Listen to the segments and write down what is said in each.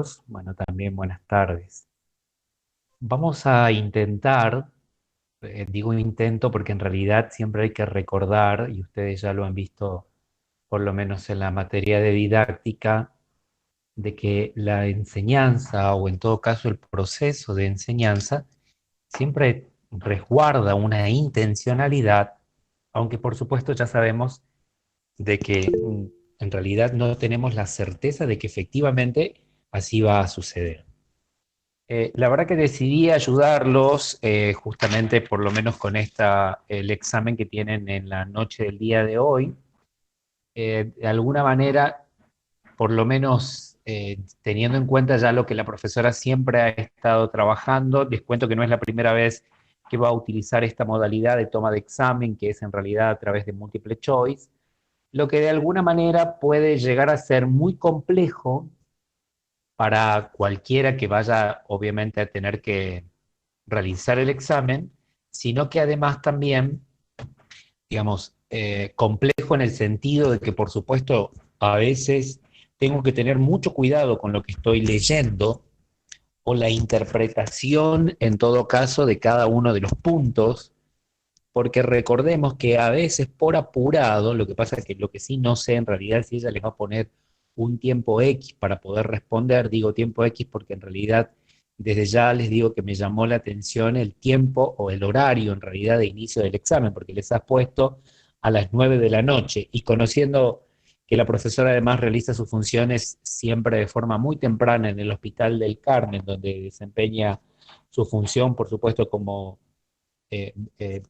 todos. Bueno, también buenas tardes. Vamos a intentar, digo intento porque en realidad siempre hay que recordar, y ustedes ya lo han visto por lo menos en la materia de didáctica, de que la enseñanza o en todo caso el proceso de enseñanza siempre resguarda una intencionalidad, aunque por supuesto ya sabemos de que en realidad no tenemos la certeza de que efectivamente así va a suceder. La verdad que decidí ayudarlos justamente por lo menos con el examen que tienen en la noche del día de hoy. De alguna manera, por lo menos teniendo en cuenta ya lo que la profesora siempre ha estado trabajando, les cuento que no es la primera vez que va a utilizar esta modalidad de toma de examen, que es en realidad a través de múltiple choice, lo que de alguna manera puede llegar a ser muy complejo para cualquiera que vaya obviamente a tener que realizar el examen, sino que además también, digamos, complejo en el sentido de que, por supuesto, a veces tengo que tener mucho cuidado con lo que estoy leyendo o la interpretación, en todo caso, de cada uno de los puntos, porque recordemos que a veces por apurado, lo que pasa es que lo que sí no sé en realidad si ella les va a poner un tiempo X para poder responder, digo tiempo X porque en realidad desde ya les digo que me llamó la atención el tiempo o el horario en realidad de inicio del examen, porque les has puesto a las 9 de la noche y conociendo que la profesora además realiza sus funciones siempre de forma muy temprana en el Hospital del Carmen, donde desempeña su función, por supuesto, como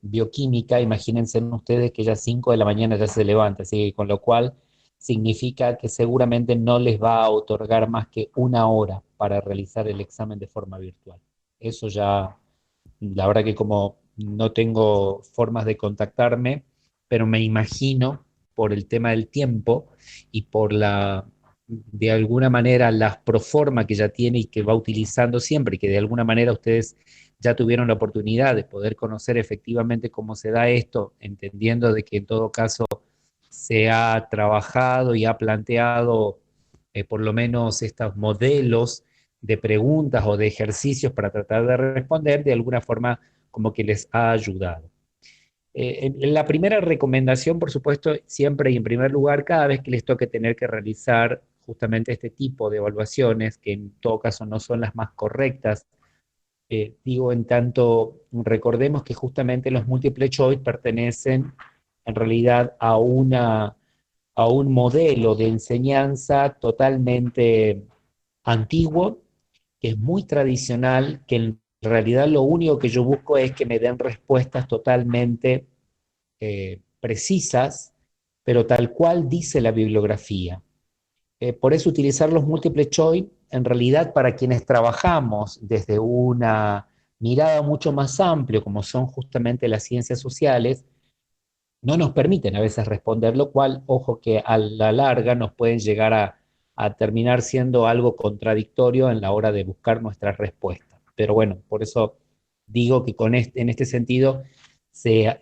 bioquímica, imagínense ustedes que ya 5 de la mañana ya se levanta, así que con lo cual significa que seguramente no les va a otorgar más que una hora para realizar el examen de forma virtual. Eso ya, la verdad que como no tengo formas de contactarme, pero me imagino por el tema del tiempo y por de alguna manera, la proforma que ya tiene y que va utilizando siempre, y que de alguna manera ustedes ya tuvieron la oportunidad de poder conocer efectivamente cómo se da esto, entendiendo de que en todo caso se ha trabajado y ha planteado por lo menos estos modelos de preguntas o de ejercicios para tratar de responder, de alguna forma como que les ha ayudado. La primera recomendación, por supuesto, siempre y en primer lugar, cada vez que les toque tener que realizar justamente este tipo de evaluaciones, que en todo caso no son las más correctas, digo, en tanto recordemos que justamente los múltiple choice pertenecen en realidad a un modelo de enseñanza totalmente antiguo, que es muy tradicional, que en realidad lo único que yo busco es que me den respuestas totalmente precisas, pero tal cual dice la bibliografía. Por eso utilizar los múltiple choice, en realidad para quienes trabajamos desde una mirada mucho más amplia, como son justamente las ciencias sociales, no nos permiten a veces responder, lo cual, ojo, que a la larga nos pueden llegar a terminar siendo algo contradictorio en la hora de buscar nuestras respuestas. Pero bueno, por eso digo que en este sentido se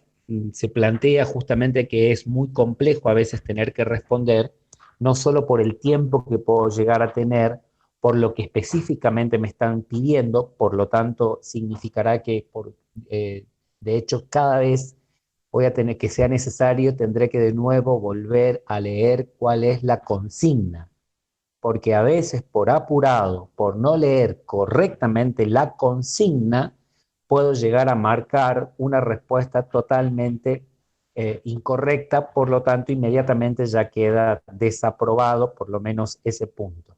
plantea justamente que es muy complejo a veces tener que responder, no solo por el tiempo que puedo llegar a tener, por lo que específicamente me están pidiendo, por lo tanto significará que de hecho cada vez voy a tener que sea necesario, tendré que de nuevo volver a leer cuál es la consigna, porque a veces por apurado, por no leer correctamente la consigna, puedo llegar a marcar una respuesta totalmente incorrecta, por lo tanto inmediatamente ya queda desaprobado por lo menos ese punto.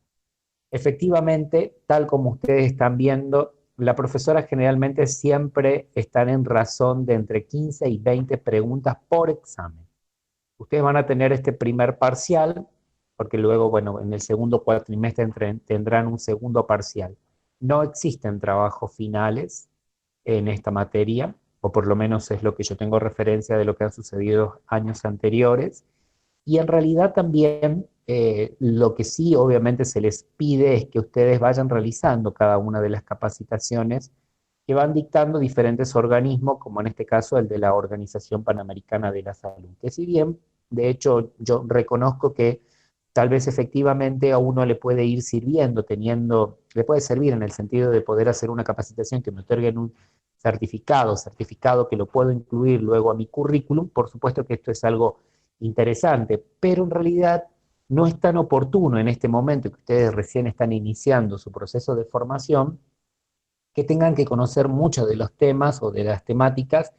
Efectivamente, tal como ustedes están viendo, la profesora generalmente siempre están en razón de entre 15 y 20 preguntas por examen. Ustedes van a tener este primer parcial, porque luego, bueno, en el segundo cuatrimestre tendrán un segundo parcial. No existen trabajos finales en esta materia, o por lo menos es lo que yo tengo referencia de lo que ha sucedido años anteriores. Y en realidad también lo que sí obviamente se les pide es que ustedes vayan realizando cada una de las capacitaciones que van dictando diferentes organismos, como en este caso el de la Organización Panamericana de la Salud, que si bien de hecho yo reconozco que tal vez efectivamente a uno le puede ir sirviendo, le puede servir en el sentido de poder hacer una capacitación que me otorguen un certificado que lo puedo incluir luego a mi currículum. Por supuesto que esto es algo interesante, pero en realidad no es tan oportuno en este momento que ustedes recién están iniciando su proceso de formación, que tengan que conocer muchos de los temas o de las temáticas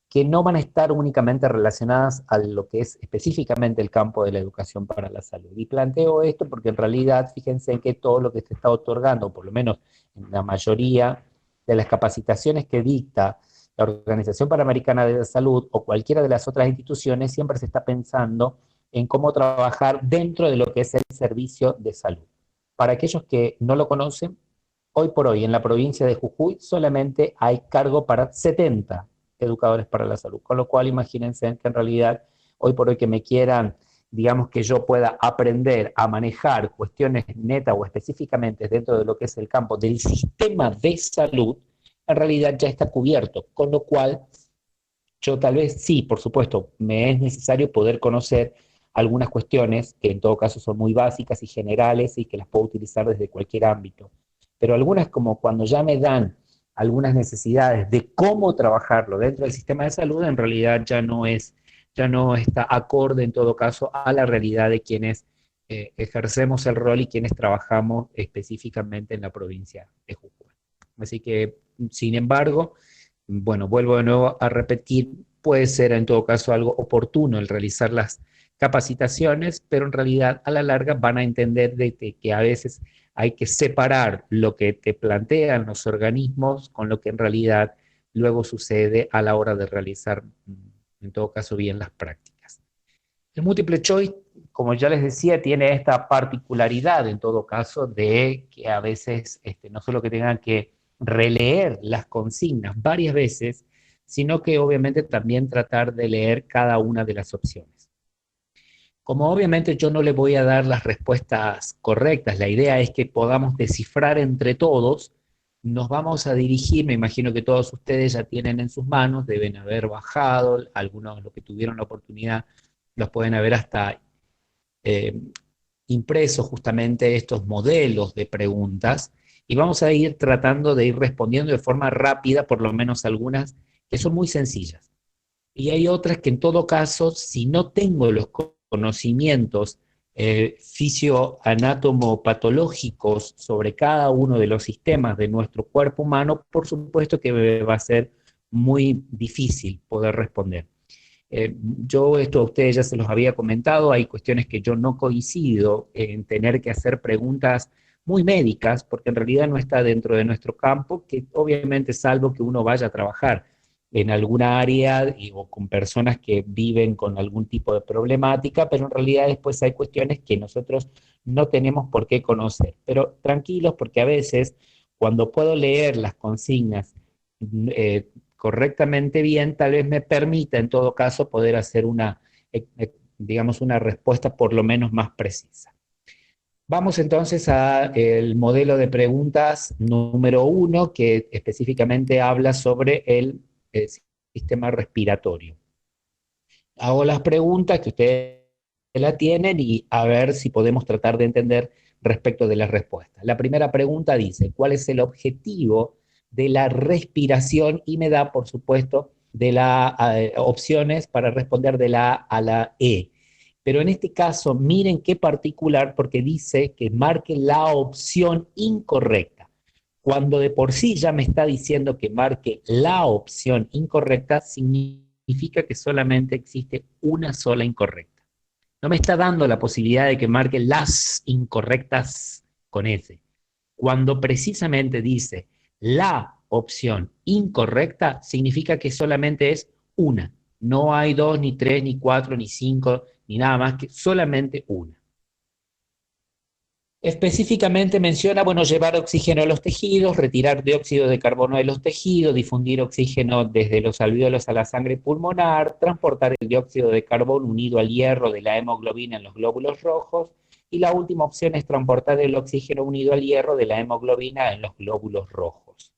que no van a estar únicamente relacionadas a lo que es específicamente el campo de la educación para la salud. Y planteo esto porque en realidad, fíjense que todo lo que se está otorgando, por lo menos en la mayoría de las capacitaciones que dicta la Organización Panamericana de la Salud o cualquiera de las otras instituciones, siempre se está pensando en cómo trabajar dentro de lo que es el servicio de salud. Para aquellos que no lo conocen, hoy por hoy en la provincia de Jujuy solamente hay cargo para 70 educadores para la salud, con lo cual imagínense que en realidad hoy por hoy que me quieran, digamos que yo pueda aprender a manejar cuestiones netas o específicamente dentro de lo que es el campo del sistema de salud, en realidad ya está cubierto, con lo cual yo tal vez sí, por supuesto, me es necesario poder conocer algunas cuestiones que en todo caso son muy básicas y generales y que las puedo utilizar desde cualquier ámbito. Pero algunas como cuando ya me dan algunas necesidades de cómo trabajarlo dentro del sistema de salud, en realidad ya no está acorde en todo caso a la realidad de quienes ejercemos el rol y quienes trabajamos específicamente en la provincia de Jujuy. Así que, sin embargo, bueno, vuelvo de nuevo a repetir, puede ser en todo caso algo oportuno el realizar las capacitaciones, pero en realidad a la larga van a entender de que a veces hay que separar lo que te plantean los organismos con lo que en realidad luego sucede a la hora de realizar, en todo caso, bien las prácticas. El multiple choice, como ya les decía, tiene esta particularidad en todo caso de que a veces no solo que tengan que releer las consignas varias veces, sino que obviamente también tratar de leer cada una de las opciones. Como obviamente yo no le voy a dar las respuestas correctas, la idea es que podamos descifrar entre todos, nos vamos a dirigir, me imagino que todos ustedes ya tienen en sus manos, deben haber bajado, algunos de los que tuvieron la oportunidad los pueden haber hasta eh, impresos justamente estos modelos de preguntas y vamos a ir tratando de ir respondiendo de forma rápida, por lo menos algunas que son muy sencillas. Y hay otras que en todo caso, si no tengo los conocimientos fisioanatomopatológicos sobre cada uno de los sistemas de nuestro cuerpo humano, por supuesto que me va a ser muy difícil poder responder. Yo esto a ustedes ya se los había comentado, hay cuestiones que yo no coincido en tener que hacer preguntas muy médicas, porque en realidad no está dentro de nuestro campo, que obviamente salvo que uno vaya a trabajar en alguna área o con personas que viven con algún tipo de problemática, pero en realidad después hay cuestiones que nosotros no tenemos por qué conocer. Pero tranquilos, porque a veces cuando puedo leer las consignas correctamente bien, tal vez me permita en todo caso poder hacer digamos, una respuesta por lo menos más precisa. Vamos entonces al modelo de preguntas número 1, que específicamente habla sobre el sistema respiratorio. Hago las preguntas que ustedes la tienen y a ver si podemos tratar de entender respecto de las respuestas. La primera pregunta dice, ¿cuál es el objetivo de la respiración? Y me da, por supuesto, de las opciones para responder de la A a la E. Pero en este caso, miren qué particular, porque dice que marque la opción incorrecta. Cuando de por sí ya me está diciendo que marque la opción incorrecta, significa que solamente existe una sola incorrecta. No me está dando la posibilidad de que marque las incorrectas con S. Cuando precisamente dice la opción incorrecta, significa que solamente es una. No hay dos, ni tres, ni cuatro, ni cinco, ni nada más que solamente una. Específicamente menciona, bueno, llevar oxígeno a los tejidos, retirar dióxido de carbono de los tejidos, difundir oxígeno desde los alvéolos a la sangre pulmonar, transportar el dióxido de carbono unido al hierro de la hemoglobina en los glóbulos rojos, y la última opción es transportar el oxígeno unido al hierro de la hemoglobina en los glóbulos rojos.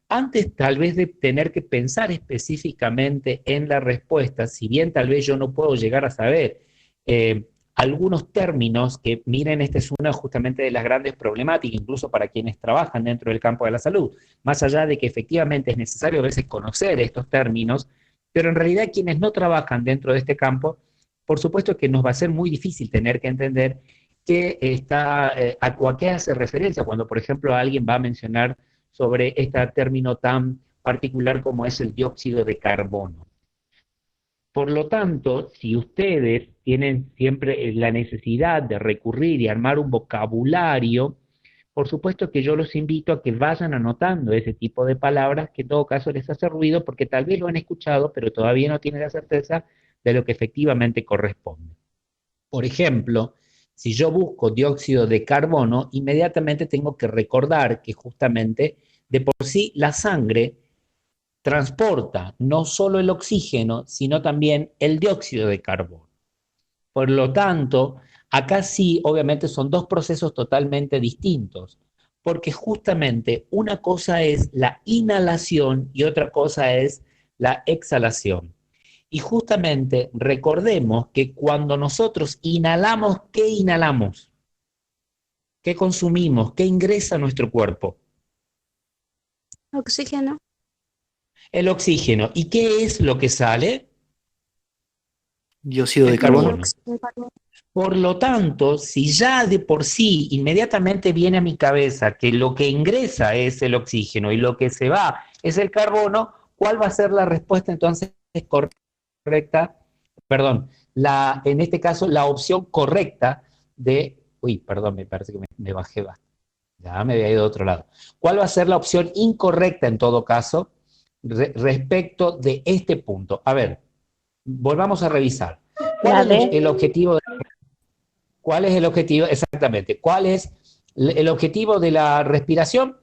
Antes tal vez de tener que pensar específicamente en la respuesta, si bien tal vez yo no puedo llegar a saber algunos términos que, miren, esta es una justamente de las grandes problemáticas, incluso para quienes trabajan dentro del campo de la salud, más allá de que efectivamente es necesario a veces conocer estos términos, pero en realidad quienes no trabajan dentro de este campo, por supuesto que nos va a ser muy difícil tener que entender que está, a qué hace referencia cuando, por ejemplo, alguien va a mencionar sobre este término tan particular como es el dióxido de carbono. Por lo tanto, si ustedes tienen siempre la necesidad de recurrir y armar un vocabulario, por supuesto que yo los invito a que vayan anotando ese tipo de palabras que en todo caso les hace ruido porque tal vez lo han escuchado, pero todavía no tienen la certeza de lo que efectivamente corresponde. Por ejemplo, si yo busco dióxido de carbono, inmediatamente tengo que recordar que justamente de por sí la sangre transporta no solo el oxígeno, sino también el dióxido de carbono. Por lo tanto, acá sí, obviamente son dos procesos totalmente distintos, porque justamente una cosa es la inhalación y otra cosa es la exhalación. Y justamente recordemos que cuando nosotros inhalamos, ¿qué inhalamos? ¿Qué consumimos? ¿Qué ingresa a nuestro cuerpo? Oxígeno. El oxígeno. ¿Y qué es lo que sale? Dióxido El de carbono. carbono. Por lo tanto, si ya de por sí inmediatamente viene a mi cabeza que lo que ingresa es el oxígeno y lo que se va es el carbono, ¿cuál va a ser la respuesta entonces correcta? Perdón, en este caso la opción correcta de... Uy, perdón, me parece que me bajé bastante. Ya me había ido a otro lado. ¿Cuál va a ser la opción incorrecta en todo caso respecto de este punto? A ver, volvamos a revisar. La ¿Cuál es D. el objetivo? ¿Cuál es el objetivo? Exactamente. ¿Cuál es el objetivo de la respiración?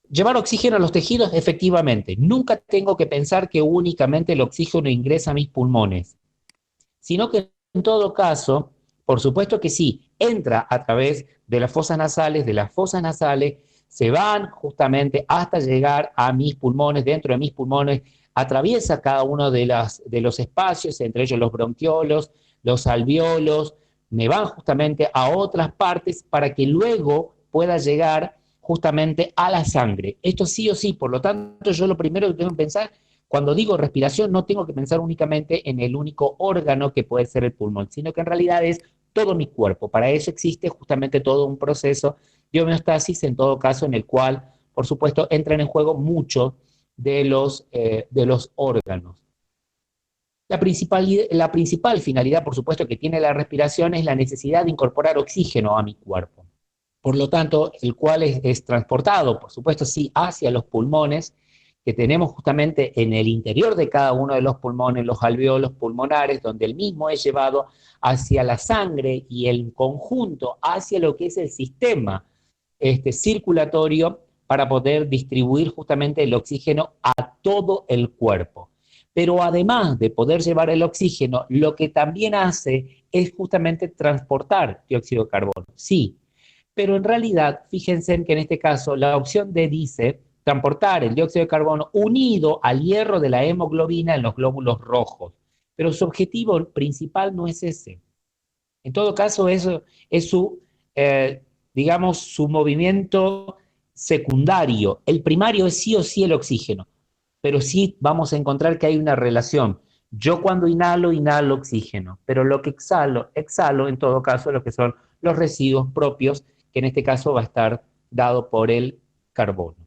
Llevar oxígeno a los tejidos, efectivamente. Nunca tengo que pensar que únicamente el oxígeno ingresa a mis pulmones, sino que en todo caso, por supuesto que sí, entra a través de las fosas nasales se van justamente hasta llegar a mis pulmones, dentro de mis pulmones, atraviesa cada uno de los espacios, entre ellos los bronquiolos, los alveolos, me van justamente a otras partes para que luego pueda llegar justamente a la sangre. Esto sí o sí, por lo tanto, yo lo primero que tengo que pensar cuando digo respiración, no tengo que pensar únicamente en el único órgano que puede ser el pulmón, sino que en realidad es todo mi cuerpo. Para eso existe justamente todo un proceso de homeostasis, en todo caso, en el cual, por supuesto, entran en juego muchos de los órganos. La principal finalidad, por supuesto, que tiene la respiración es la necesidad de incorporar oxígeno a mi cuerpo. Por lo tanto, el cual es transportado, por supuesto, sí, hacia los pulmones, que tenemos justamente en el interior de cada uno de los pulmones, los alveolos pulmonares, donde el mismo es llevado hacia la sangre y el conjunto hacia lo que es el sistema circulatorio para poder distribuir justamente el oxígeno a todo el cuerpo. Pero además de poder llevar el oxígeno, lo que también hace es justamente transportar dióxido de carbono. Sí, pero en realidad, fíjense en que en este caso la opción D dice transportar el dióxido de carbono unido al hierro de la hemoglobina en los glóbulos rojos. Pero su objetivo principal no es ese. En todo caso, eso es su, digamos, su movimiento secundario. El primario es sí o sí el oxígeno, pero sí vamos a encontrar que hay una relación. Yo cuando inhalo, inhalo oxígeno, pero lo que exhalo, exhalo en todo caso lo que son los residuos propios, que en este caso va a estar dado por el carbono.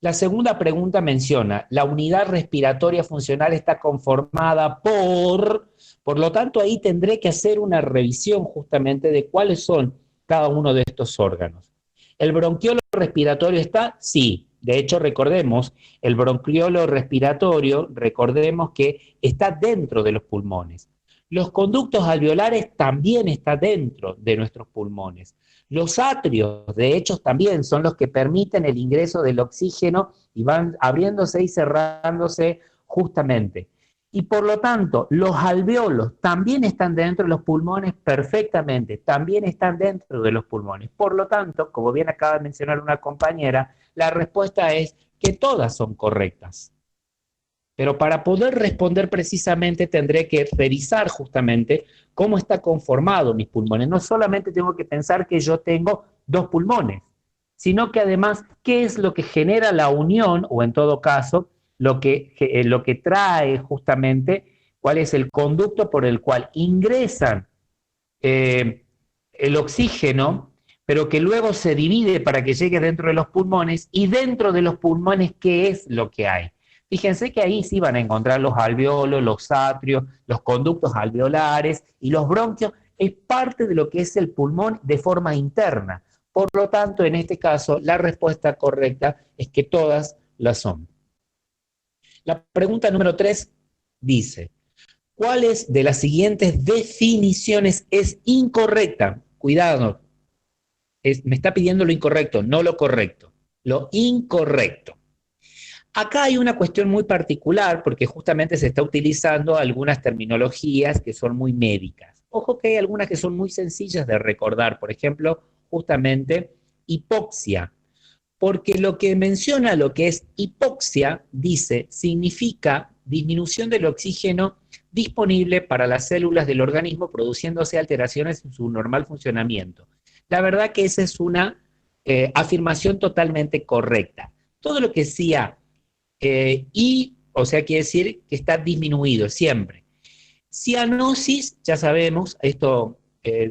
La segunda pregunta menciona, la unidad respiratoria funcional está conformada por lo tanto ahí tendré que hacer una revisión justamente de cuáles son cada uno de estos órganos. ¿El bronquiolo respiratorio está? Sí. De hecho, recordemos, el bronquiolo respiratorio, recordemos que está dentro de los pulmones. Los conductos alveolares también están dentro de nuestros pulmones. Los atrios, de hecho, también son los que permiten el ingreso del oxígeno y van abriéndose y cerrándose justamente. Y por lo tanto, los alveolos también están dentro de los pulmones perfectamente, también están dentro de los pulmones. Por lo tanto, como bien acaba de mencionar una compañera, la respuesta es que todas son correctas. Pero para poder responder precisamente tendré que revisar justamente cómo está conformado mis pulmones. No solamente tengo que pensar que yo tengo dos pulmones, sino que además qué es lo que genera la unión, o en todo caso, lo que trae justamente, cuál es el conducto por el cual ingresan el oxígeno, pero que luego se divide para que llegue dentro de los pulmones, y dentro de los pulmones, ¿qué es lo que hay? Fíjense que ahí sí van a encontrar los alveolos, los atrios, los conductos alveolares y los bronquios. Es parte de lo que es el pulmón de forma interna. Por lo tanto, en este caso, la respuesta correcta es que todas las son. La pregunta número 3 dice, ¿cuáles de las siguientes definiciones es incorrecta? Cuidado, me está pidiendo lo incorrecto, no lo correcto, lo incorrecto. Acá hay una cuestión muy particular porque justamente se está utilizando algunas terminologías que son muy médicas. Ojo que hay algunas que son muy sencillas de recordar, por ejemplo, justamente hipoxia, porque lo que menciona lo que es hipoxia, dice, significa disminución del oxígeno disponible para las células del organismo, produciéndose alteraciones en su normal funcionamiento. La verdad que esa es una afirmación totalmente correcta. Todo lo que sea o sea, quiere decir que está disminuido siempre. Cianosis, ya sabemos, esto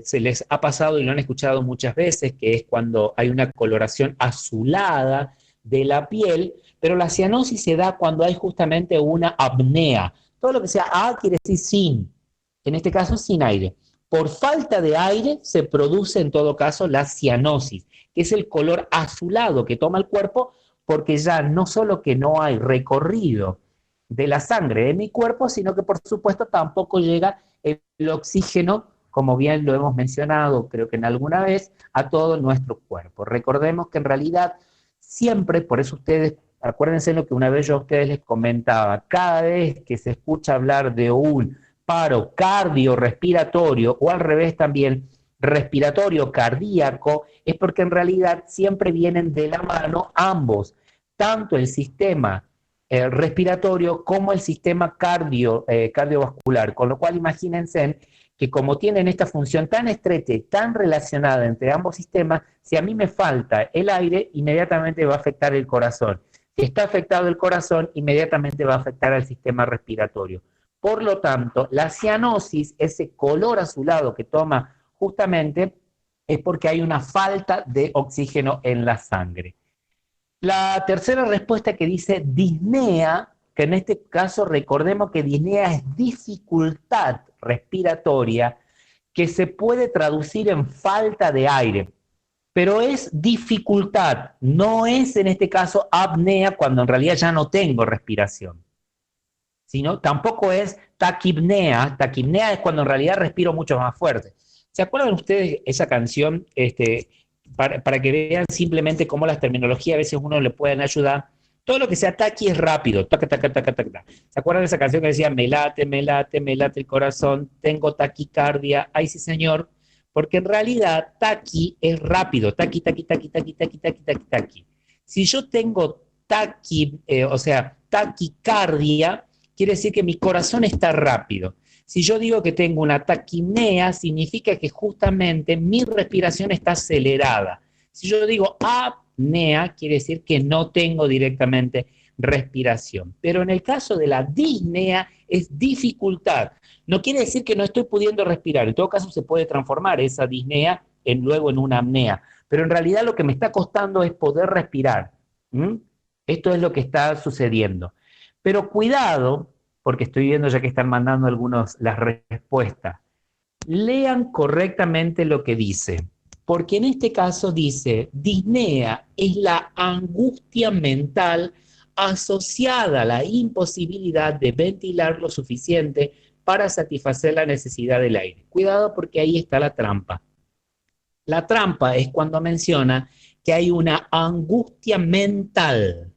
se les ha pasado y lo han escuchado muchas veces, que es cuando hay una coloración azulada de la piel, pero la cianosis se da cuando hay justamente una apnea. Todo lo que sea A quiere decir sin, en este caso sin aire. Por falta de aire se produce en todo caso la cianosis, que es el color azulado que toma el cuerpo porque ya no solo que no hay recorrido de la sangre de mi cuerpo, sino que por supuesto tampoco llega el oxígeno, como bien lo hemos mencionado, creo que en alguna vez, a todo nuestro cuerpo. Recordemos que en realidad siempre, por eso ustedes, acuérdense lo que una vez yo a ustedes les comentaba, cada vez que se escucha hablar de un paro cardiorrespiratorio, o al revés también, respiratorio cardíaco, es porque en realidad siempre vienen de la mano ambos, tanto el sistema respiratorio como el sistema cardiovascular, con lo cual imagínense que como tienen esta función tan estrecha y tan relacionada entre ambos sistemas, si a mí me falta el aire, inmediatamente va a afectar el corazón. Si está afectado el corazón, inmediatamente va a afectar al sistema respiratorio. Por lo tanto, la cianosis, ese color azulado que toma justamente, es porque hay una falta de oxígeno en la sangre. La tercera respuesta que dice disnea, que en este caso recordemos que disnea es dificultad respiratoria que se puede traducir en falta de aire, pero es dificultad, no es en este caso apnea cuando en realidad ya no tengo respiración, sino tampoco es taquipnea. Taquipnea es cuando en realidad respiro mucho más fuerte. ¿Se acuerdan ustedes esa canción? Para que vean simplemente cómo las terminologías a veces uno le pueden ayudar. Todo lo que sea taqui es rápido. Taca, taca, taca, taca. ¿Se acuerdan de esa canción que decía me late, me late, me late el corazón, tengo taquicardia? Ay, sí, señor. Porque en realidad taqui es rápido. Taqui, taqui, taqui, taqui, taqui, taqui, taqui, taqui. Si yo tengo o sea, taquicardia, quiere decir que mi corazón está rápido. Si yo digo que tengo una taquipnea, significa que justamente mi respiración está acelerada. Si yo digo apnea, quiere decir que no tengo directamente respiración. Pero en el caso de la disnea es dificultad. No quiere decir que no estoy pudiendo respirar. En todo caso se puede transformar esa disnea luego en una apnea. Pero en realidad lo que me está costando es poder respirar. ¿Mm? Esto es lo que está sucediendo. Pero cuidado, porque estoy viendo ya que están mandando algunos las respuestas. Lean correctamente lo que dice, porque en este caso dice, disnea es la angustia mental asociada a la imposibilidad de ventilar lo suficiente para satisfacer la necesidad del aire. Cuidado porque ahí está la trampa. La trampa es cuando menciona que hay una angustia mental.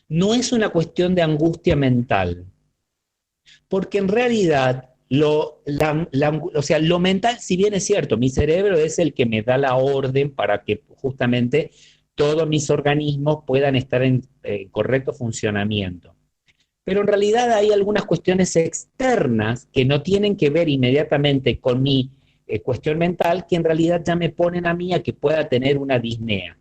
No es una cuestión de angustia mental, porque en realidad o sea, lo mental, si bien es cierto, mi cerebro es el que me da la orden para que justamente todos mis organismos puedan estar en correcto funcionamiento. pero en realidad hay algunas cuestiones externas que no tienen que ver inmediatamente con mi cuestión mental, que en realidad ya me ponen a mí a que pueda tener una disnea.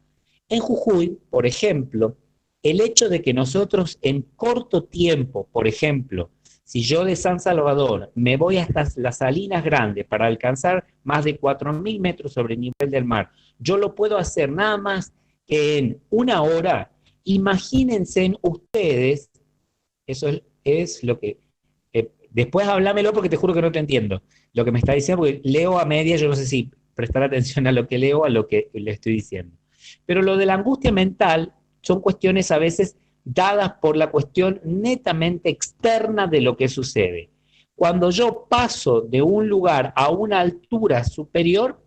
En Jujuy, por ejemplo, el hecho de que nosotros en corto tiempo, por ejemplo, si yo de San Salvador me voy hasta las Salinas Grandes para alcanzar más de 4.000 metros sobre el nivel del mar, yo lo puedo hacer nada más que en una hora. Imagínense en ustedes, eso es lo que... después háblamelo porque te juro que no te entiendo lo que me está diciendo, porque leo a media, yo no sé si prestar atención a lo que leo, a lo que le estoy diciendo. Pero lo de la angustia mental son cuestiones a veces dadas por la cuestión netamente externa de lo que sucede. Cuando yo paso de un lugar a una altura superior,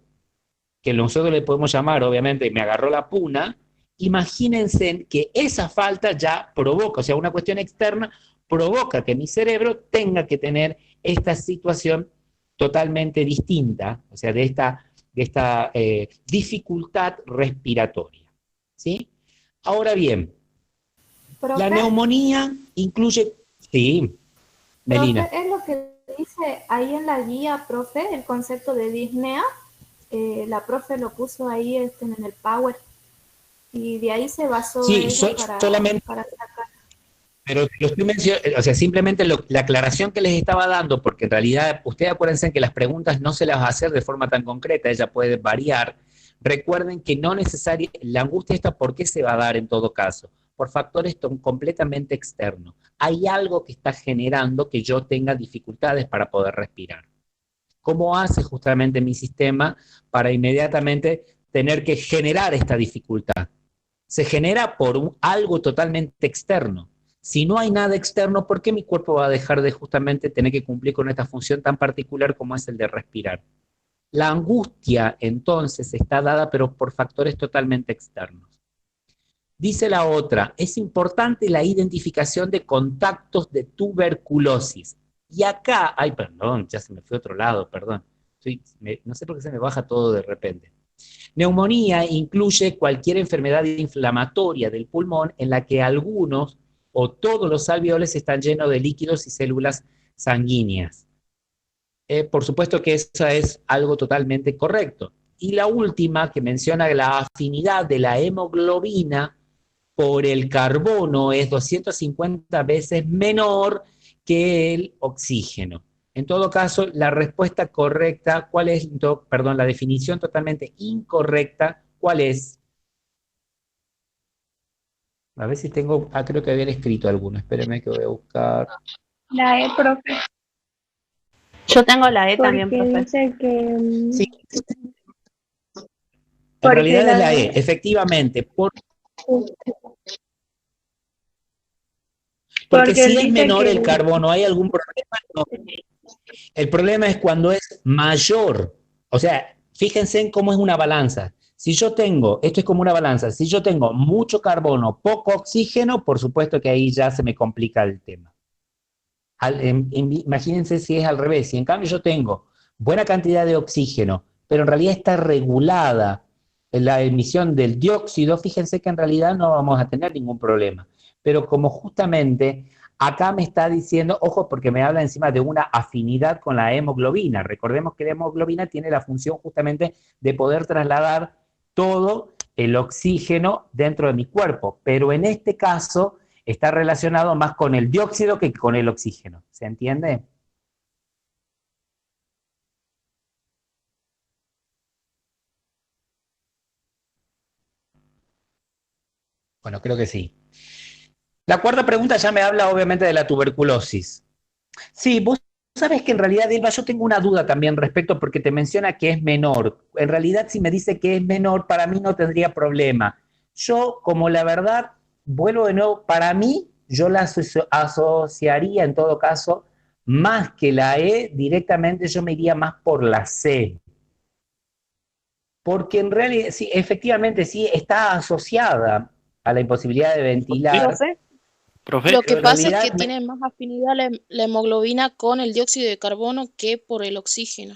que nosotros le podemos llamar, obviamente, me agarró la puna, imagínense que esa falta ya provoca, o sea, una cuestión externa provoca que mi cerebro tenga que tener esta situación totalmente distinta, o sea, de esta dificultad respiratoria. ¿Sí? Ahora bien, la Profe, neumonía incluye, sí, profe, Melina, es lo que dice ahí en la guía, profe, el concepto de disnea. La profe lo puso ahí en el Power y de ahí se basó sí, ella solamente, para sacar. pero lo estoy mencionando, o sea, simplemente la aclaración que les estaba dando, porque en realidad, ustedes acuérdense que las preguntas no se las va a hacer de forma tan concreta, ella puede variar. Recuerden que no necesariamente, la angustia esta, ¿por qué se va a dar en todo caso? Por factores completamente externos. Hay algo que está generando que yo tenga dificultades para poder respirar. ¿Cómo hace justamente mi sistema para inmediatamente tener que generar esta dificultad? Se genera por algo totalmente externo. Si no hay nada externo, ¿por qué mi cuerpo va a dejar de justamente tener que cumplir con esta función tan particular como es el de respirar? La angustia entonces está dada pero por factores totalmente externos. Dice la otra, es importante la identificación de contactos de tuberculosis. Y acá, ay, perdón, ya se me fue a otro lado, perdón. No sé por qué se me baja todo de repente. Neumonía incluye cualquier enfermedad inflamatoria del pulmón en la que algunos o todos los alveoles están llenos de líquidos y células sanguíneas. Por supuesto que eso es algo totalmente correcto. Y la última, que menciona la afinidad de la hemoglobina por el carbono, es 250 veces menor que el oxígeno. En todo caso, la respuesta correcta, ¿cuál es? Perdón, la definición totalmente incorrecta, ¿cuál es? A ver si tengo, creo que habían escrito alguno, espérenme que voy a buscar. La E, profe, Yo tengo la E también, porque profe. dice que Sí, en porque realidad es la la D E, efectivamente, porque porque él si es dice menor que el carbono, ¿hay algún problema? No. El problema es cuando es mayor. O sea, fíjense en cómo es una balanza. Si yo tengo, esto es como una balanza, si yo tengo mucho carbono, poco oxígeno, por supuesto que ahí ya se me complica el tema. Imagínense si es al revés, si en cambio yo tengo buena cantidad de oxígeno, pero en realidad está regulada la emisión del dióxido, fíjense que en realidad no vamos a tener ningún problema. Pero como justamente acá me está diciendo, ojo, porque me habla encima de una afinidad con la hemoglobina. Recordemos que la hemoglobina tiene la función justamente de poder trasladar todo el oxígeno dentro de mi cuerpo, pero en este caso está relacionado más con el dióxido que con el oxígeno. ¿Se entiende? Bueno, creo que sí. La cuarta pregunta ya me habla obviamente de la tuberculosis. Sí, vos sabes que en realidad, Elba, yo tengo una duda también respecto porque te menciona que es menor. En realidad, si me dice que es menor, para mí no tendría problema. Yo, como la verdad, vuelvo de nuevo, para mí, yo la asociaría en todo caso, más que la E, directamente yo me iría más por la C. Porque en realidad, sí, efectivamente, sí, está asociada a la imposibilidad de Profe, ventilar, Profe, profe, lo que pero en pasa es realidad, que tiene más afinidad la hemoglobina con el dióxido de carbono que por el oxígeno.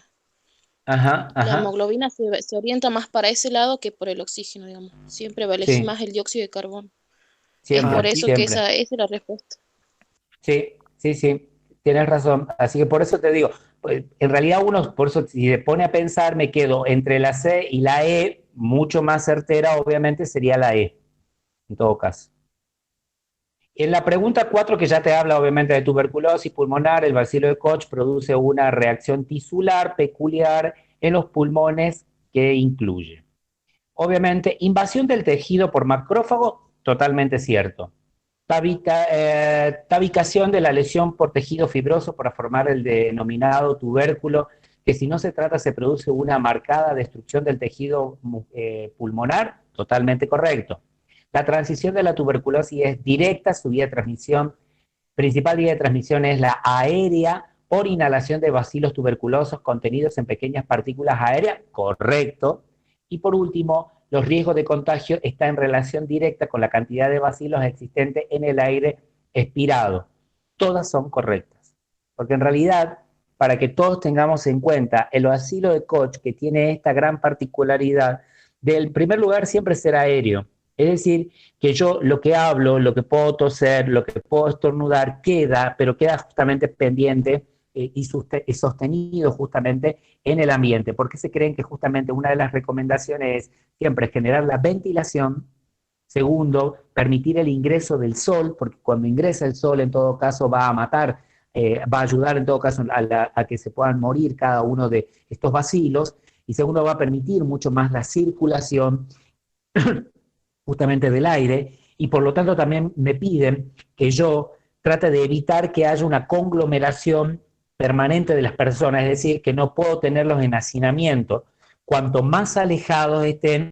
ajá, La ajá, hemoglobina se orienta más para ese lado que por el oxígeno, digamos. Siempre va a elegir sí, más el dióxido de carbono. Es por siempre, aquí, eso que siempre. esa es la respuesta. Sí, sí, sí, tienes razón. Así que por eso te digo, pues, en realidad uno, por eso si se pone a pensar, me quedo entre la C y la E, mucho más certera, obviamente, sería la E, en todo caso. En la pregunta 4 que ya te habla obviamente de tuberculosis pulmonar, el bacilo de Koch produce una reacción tisular peculiar en los pulmones que incluye. Obviamente, invasión del tejido por macrófago, totalmente cierto. Tabicación de la lesión por tejido fibroso para formar el denominado tubérculo, que si no se trata se produce una marcada destrucción del tejido pulmonar, totalmente correcto. La transición de la tuberculosis es directa, su vía de transmisión, principal vía de transmisión es la aérea por inhalación de bacilos tuberculosos contenidos en pequeñas partículas aéreas, correcto. Y por último, los riesgos de contagio están en relación directa con la cantidad de bacilos existentes en el aire expirado. Todas son correctas. Porque en realidad, para que todos tengamos en cuenta, el bacilo de Koch, que tiene esta gran particularidad, del primer lugar siempre será aéreo. Es decir, que yo lo que hablo, lo que puedo toser, lo que puedo estornudar, queda, pero queda justamente pendiente y sostenido justamente en el ambiente. Porque se creen que justamente una de las recomendaciones es siempre generar la ventilación. Segundo, permitir el ingreso del sol, porque cuando ingresa el sol en todo caso va a matar, va a ayudar en todo caso a que se puedan morir cada uno de estos bacilos. Y segundo, va a permitir mucho más la circulación justamente del aire, y por lo tanto también me piden que yo trate de evitar que haya una conglomeración permanente de las personas, es decir, que no puedo tenerlos en hacinamiento. Cuanto más alejados estén,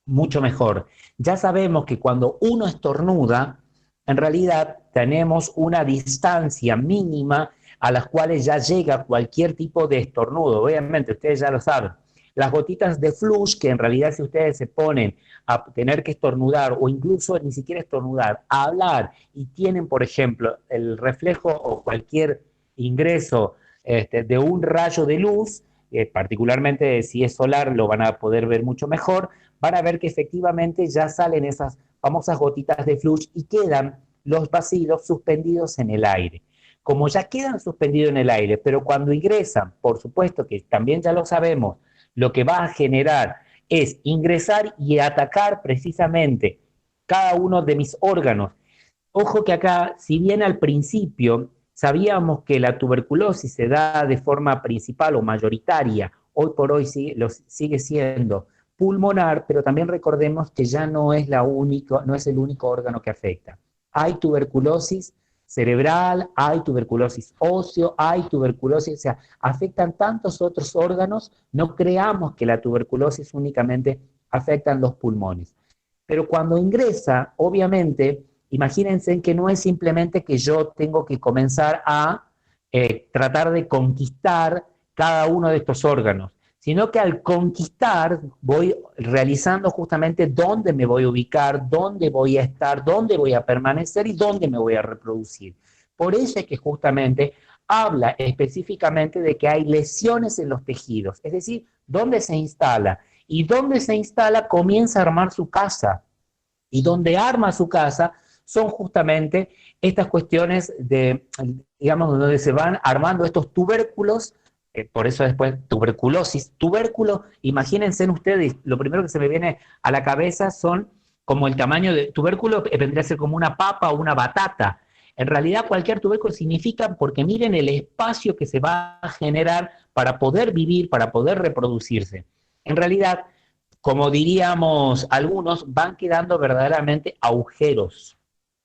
mucho mejor. Ya sabemos que cuando uno estornuda, en realidad tenemos una distancia mínima a las cuales ya llega cualquier tipo de estornudo. Obviamente, ustedes ya lo saben. Las gotitas de flush, que en realidad si ustedes se ponen a tener que estornudar o incluso ni siquiera estornudar, a hablar y tienen, por ejemplo, el reflejo o cualquier ingreso de un rayo de luz, particularmente si es solar lo van a poder ver mucho mejor, van a ver que efectivamente ya salen esas famosas gotitas de flush y quedan los bacilos suspendidos en el aire. Como ya quedan suspendidos en el aire, pero cuando ingresan, por supuesto que también ya lo sabemos, lo que va a generar es ingresar y atacar precisamente cada uno de mis órganos. Ojo que acá, si bien al principio sabíamos que la tuberculosis se da de forma principal o mayoritaria, hoy por hoy sigue siendo pulmonar, pero también recordemos que ya no es no es el único órgano que afecta. Hay tuberculosis cerebral, hay tuberculosis óseo, hay tuberculosis, o sea, afectan tantos otros órganos, no creamos que la tuberculosis únicamente afecta los pulmones. Pero cuando ingresa, obviamente, imagínense que no es simplemente que yo tengo que comenzar a tratar de conquistar cada uno de estos órganos, sino que al conquistar voy realizando justamente dónde me voy a ubicar, dónde voy a estar, dónde voy a permanecer y dónde me voy a reproducir. Por eso es que justamente habla específicamente de que hay lesiones en los tejidos, es decir, dónde se instala. Y dónde se instala comienza a armar su casa. Y donde arma su casa son justamente estas cuestiones de, digamos, donde se van armando estos tubérculos, por eso después tuberculosis. Tubérculo, imagínense ustedes, lo primero que se me viene a la cabeza son como el tamaño de tubérculo, vendría a ser como una papa o una batata. En realidad cualquier tubérculo significa, porque miren el espacio que se va a generar para poder vivir, para poder reproducirse. En realidad, como diríamos algunos, van quedando verdaderamente agujeros.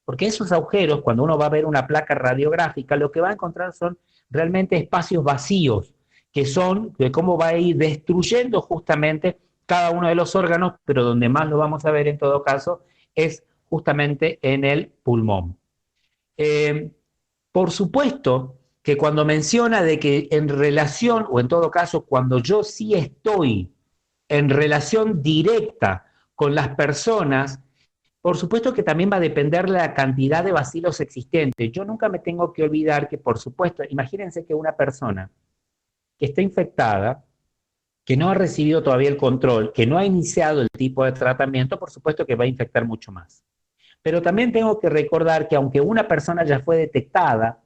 Porque esos agujeros, cuando uno va a ver una placa radiográfica, lo que va a encontrar son realmente espacios vacíos, que son de cómo va a ir destruyendo justamente cada uno de los órganos, pero donde más lo vamos a ver en todo caso es justamente en el pulmón. Eh, por supuesto que cuando menciona de que en relación, o en todo caso, cuando yo sí estoy en relación directa con las personas, por supuesto que también va a depender la cantidad de bacilos existentes. Yo nunca me tengo que olvidar que, por supuesto, imagínense que una persona que está infectada, que no ha recibido todavía el control, que no ha iniciado el tipo de tratamiento, por supuesto que va a infectar mucho más. Pero también tengo que recordar que aunque una persona ya fue detectada,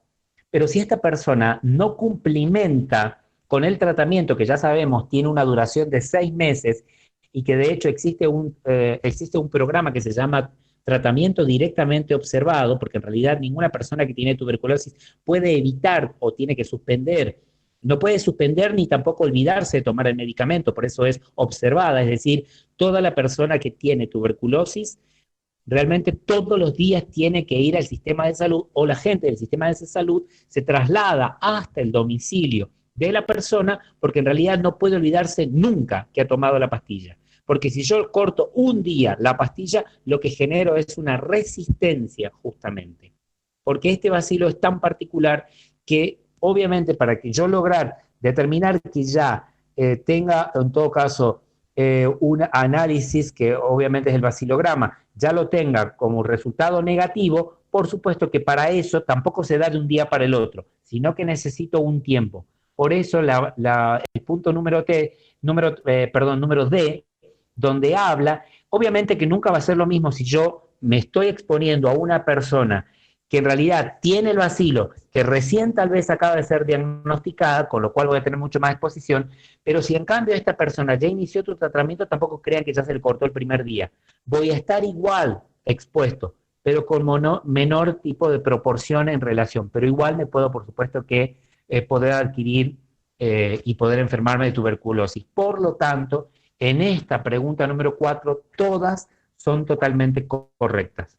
pero si esta persona no cumplimenta con el tratamiento, que ya sabemos tiene una duración de 6 meses, y que de hecho existe un programa que se llama tratamiento directamente observado, porque en realidad ninguna persona que tiene tuberculosis puede evitar o tiene que suspender, no puede suspender ni tampoco olvidarse de tomar el medicamento, por eso es observada, es decir, toda la persona que tiene tuberculosis realmente todos los días tiene que ir al sistema de salud, o la gente del sistema de salud se traslada hasta el domicilio de la persona, porque en realidad no puede olvidarse nunca que ha tomado la pastilla. Porque si yo corto un día la pastilla, lo que genero es una resistencia justamente. Porque este bacilo es tan particular que obviamente para que yo lograr determinar que ya tenga en todo caso un análisis, que obviamente es el bacilograma, ya lo tenga como resultado negativo, por supuesto que para eso tampoco se da de un día para el otro, sino que necesito un tiempo. Por eso el punto número D, donde habla, obviamente que nunca va a ser lo mismo si yo me estoy exponiendo a una persona que en realidad tiene el bacilo, que recién tal vez acaba de ser diagnosticada, con lo cual voy a tener mucho más exposición, pero si en cambio esta persona ya inició tu tratamiento, tampoco crean que ya se le cortó el primer día. Voy a estar igual expuesto, pero con menor tipo de proporción en relación, pero igual me puedo, por supuesto, que poder adquirir y poder enfermarme de tuberculosis. Por lo tanto, en esta pregunta número 4, todas son totalmente correctas.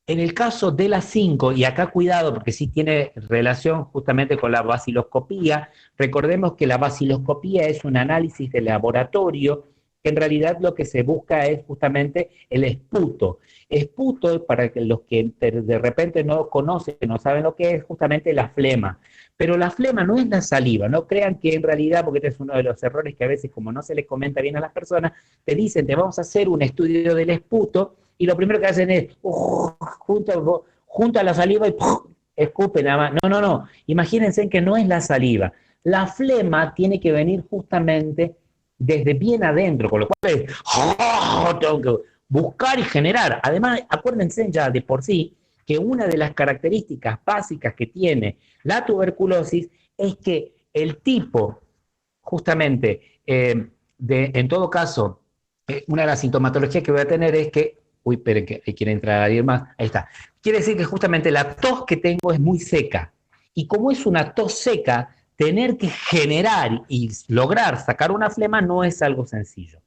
En el caso de las 5, y acá cuidado porque sí tiene relación justamente con la baciloscopía, recordemos que la baciloscopía es un análisis de laboratorio, que en realidad lo que se busca es justamente el esputo. Esputo, para que los que de repente no conocen, no saben lo que es, justamente la flema. Pero la flema no es la saliva, no crean que en realidad, porque este es uno de los errores que a veces como no se les comenta bien a las personas, te dicen, te vamos a hacer un estudio del esputo, y lo primero que hacen es junta la saliva y escupen nada más. No. Imagínense que no es la saliva. La flema tiene que venir justamente desde bien adentro, con lo cual es, tengo que buscar y generar. Además, acuérdense ya de por sí que una de las características básicas que tiene la tuberculosis es que el tipo, justamente, en todo caso, una de las sintomatologías que voy a tener es que uy, esperen que quiere entrar a alguien más. Ahí está. Quiere decir que justamente la tos que tengo es muy seca. Y como es una tos seca, tener que generar y lograr sacar una flema no es algo sencillo.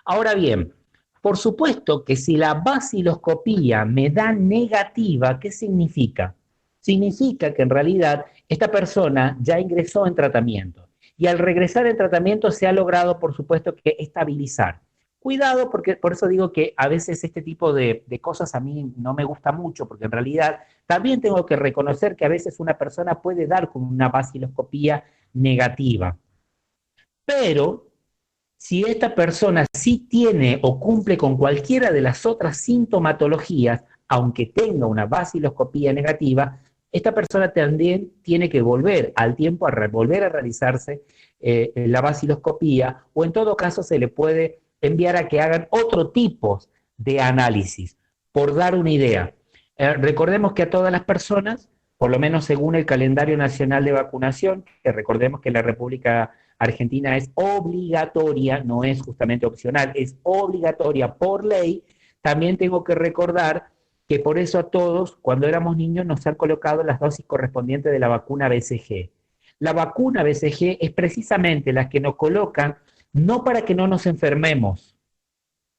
Ahora bien, por supuesto que si la baciloscopía me da negativa, ¿qué significa? Significa que en realidad esta persona ya ingresó en tratamiento. Y al regresar en tratamiento se ha logrado, por supuesto, que estabilizar. Cuidado, porque por eso digo que a veces este tipo de cosas a mí no me gusta mucho, porque en realidad también tengo que reconocer que a veces una persona puede dar con una baciloscopía negativa. Pero si esta persona sí tiene o cumple con cualquiera de las otras sintomatologías, aunque tenga una baciloscopía negativa, esta persona también tiene que volver al tiempo a volver a realizarse la baciloscopía, o en todo caso se le puede enviar a que hagan otro tipo de análisis. Por dar una idea, recordemos que a todas las personas, por lo menos según el calendario nacional de vacunación, que recordemos que la República Argentina es obligatoria, no es justamente opcional, es obligatoria por ley, también tengo que recordar que por eso a todos, cuando éramos niños, nos han colocado las dosis correspondientes de la vacuna BCG. La vacuna BCG es precisamente la que nos colocan no para que no nos enfermemos,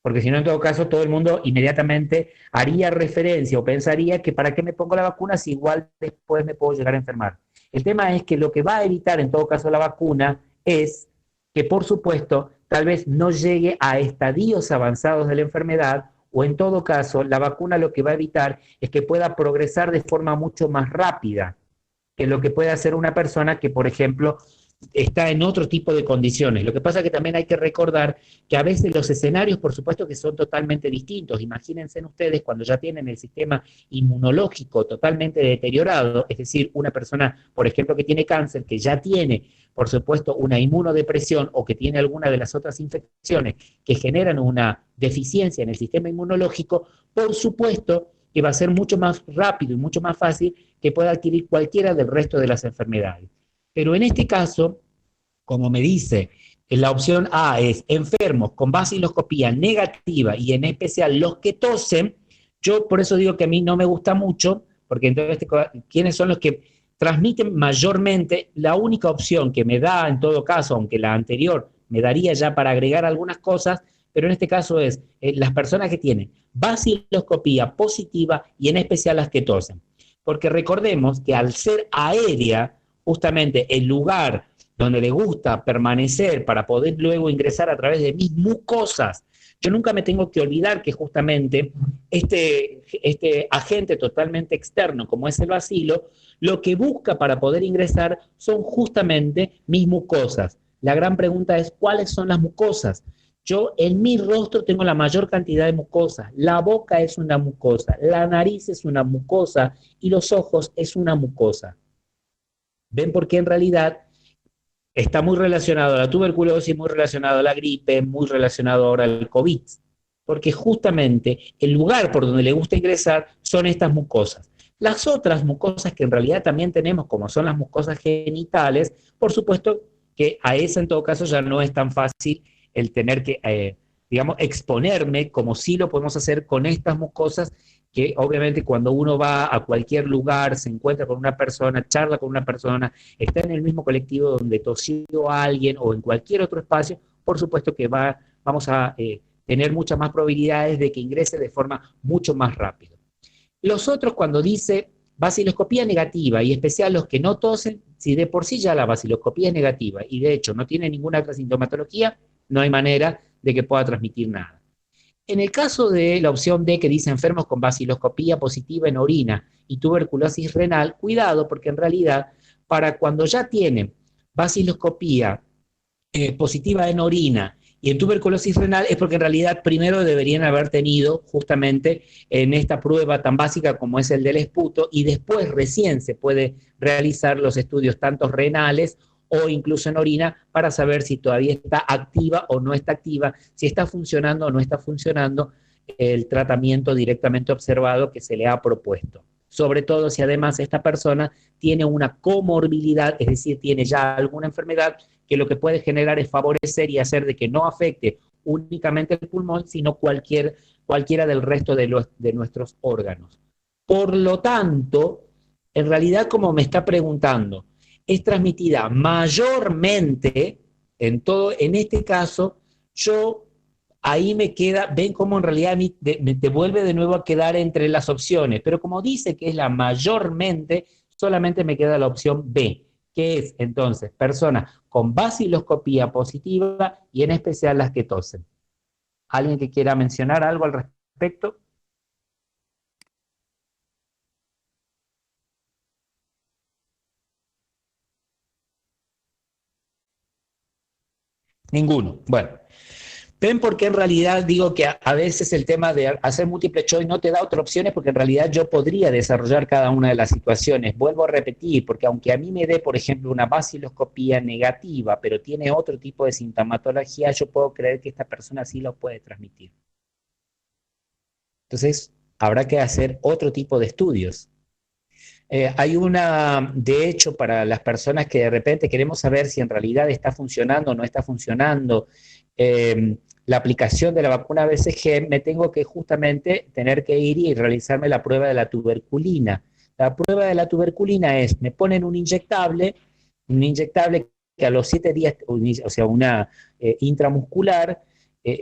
porque si no, en todo caso, todo el mundo inmediatamente haría referencia o pensaría que para qué me pongo la vacuna si igual después me puedo llegar a enfermar. El tema es que lo que va a evitar en todo caso la vacuna es que, por supuesto, tal vez no llegue a estadios avanzados de la enfermedad, o en todo caso, la vacuna lo que va a evitar es que pueda progresar de forma mucho más rápida que lo que puede hacer una persona que, por ejemplo, está en otro tipo de condiciones. Lo que pasa es que también hay que recordar que a veces los escenarios, por supuesto, que son totalmente distintos. Imagínense ustedes cuando ya tienen el sistema inmunológico totalmente deteriorado, es decir, una persona, por ejemplo, que tiene cáncer, que ya tiene, por supuesto, una inmunodepresión o que tiene alguna de las otras infecciones que generan una deficiencia en el sistema inmunológico, por supuesto que va a ser mucho más rápido y mucho más fácil que pueda adquirir cualquiera del resto de las enfermedades. Pero en este caso, como me dice, la opción A es enfermos con vaciloscopía negativa y en especial los que tosen. Yo por eso digo que a mí no me gusta mucho, porque entonces, ¿quiénes son los que transmiten mayormente? La única opción que me da en todo caso, aunque la anterior me daría ya para agregar algunas cosas, pero en este caso es las personas que tienen vaciloscopía positiva y en especial las que tosen. Porque recordemos que al ser aérea, justamente el lugar donde le gusta permanecer para poder luego ingresar a través de mis mucosas, yo nunca me tengo que olvidar que justamente este agente totalmente externo, como es el bacilo, lo que busca para poder ingresar son justamente mis mucosas. La gran pregunta es, ¿cuáles son las mucosas? Yo en mi rostro tengo la mayor cantidad de mucosas, la boca es una mucosa, la nariz es una mucosa y los ojos es una mucosa. ¿Ven por qué en realidad está muy relacionado a la tuberculosis, muy relacionado a la gripe, muy relacionado ahora al COVID? Porque justamente el lugar por donde le gusta ingresar son estas mucosas. Las otras mucosas que en realidad también tenemos, como son las mucosas genitales, por supuesto que a esa en todo caso ya no es tan fácil el tener que, digamos, exponerme como sí lo podemos hacer con estas mucosas, que obviamente cuando uno va a cualquier lugar, se encuentra con una persona, charla con una persona, está en el mismo colectivo donde tosió a alguien o en cualquier otro espacio, por supuesto que vamos a tener muchas más probabilidades de que ingrese de forma mucho más rápida. Los otros, cuando dice vaciloscopía negativa, y especial los que no tosen, si de por sí ya la vaciloscopía es negativa y de hecho no tiene ninguna otra sintomatología, no hay manera de que pueda transmitir nada. En el caso de la opción D que dice enfermos con vaciloscopía positiva en orina y tuberculosis renal, cuidado porque en realidad para cuando ya tienen vaciloscopía positiva en orina y en tuberculosis renal es porque en realidad primero deberían haber tenido justamente en esta prueba tan básica como es el del esputo y después recién se puede realizar los estudios tanto renales o incluso en orina para saber si todavía está activa o no está activa, si está funcionando o no está funcionando el tratamiento directamente observado que se le ha propuesto. Sobre todo si además esta persona tiene una comorbilidad, es decir, tiene ya alguna enfermedad que lo que puede generar es favorecer y hacer de que no afecte únicamente el pulmón, sino cualquiera del resto de nuestros órganos. Por lo tanto, en realidad, como me está preguntando, es transmitida mayormente, en este caso, yo ahí me queda, ven cómo en realidad me vuelve de nuevo a quedar entre las opciones, pero como dice que es la mayormente, solamente me queda la opción B, que es entonces personas con vaciloscopía positiva y en especial las que tosen. ¿Alguien que quiera mencionar algo al respecto? Ninguno. Bueno, ven por qué en realidad digo que a veces el tema de hacer múltiple choice no te da otras opciones porque en realidad yo podría desarrollar cada una de las situaciones. Vuelvo a repetir, porque aunque a mí me dé, por ejemplo, una vaciloscopía negativa, pero tiene otro tipo de sintomatología, yo puedo creer que esta persona sí lo puede transmitir. Entonces, habrá que hacer otro tipo de estudios. Hay de hecho, para las personas que de repente queremos saber si en realidad está funcionando o no está funcionando la aplicación de la vacuna BCG, me tengo que justamente tener que ir y realizarme la prueba de la tuberculina. La prueba de la tuberculina es, me ponen un inyectable que a los 7 días, o sea, una intramuscular,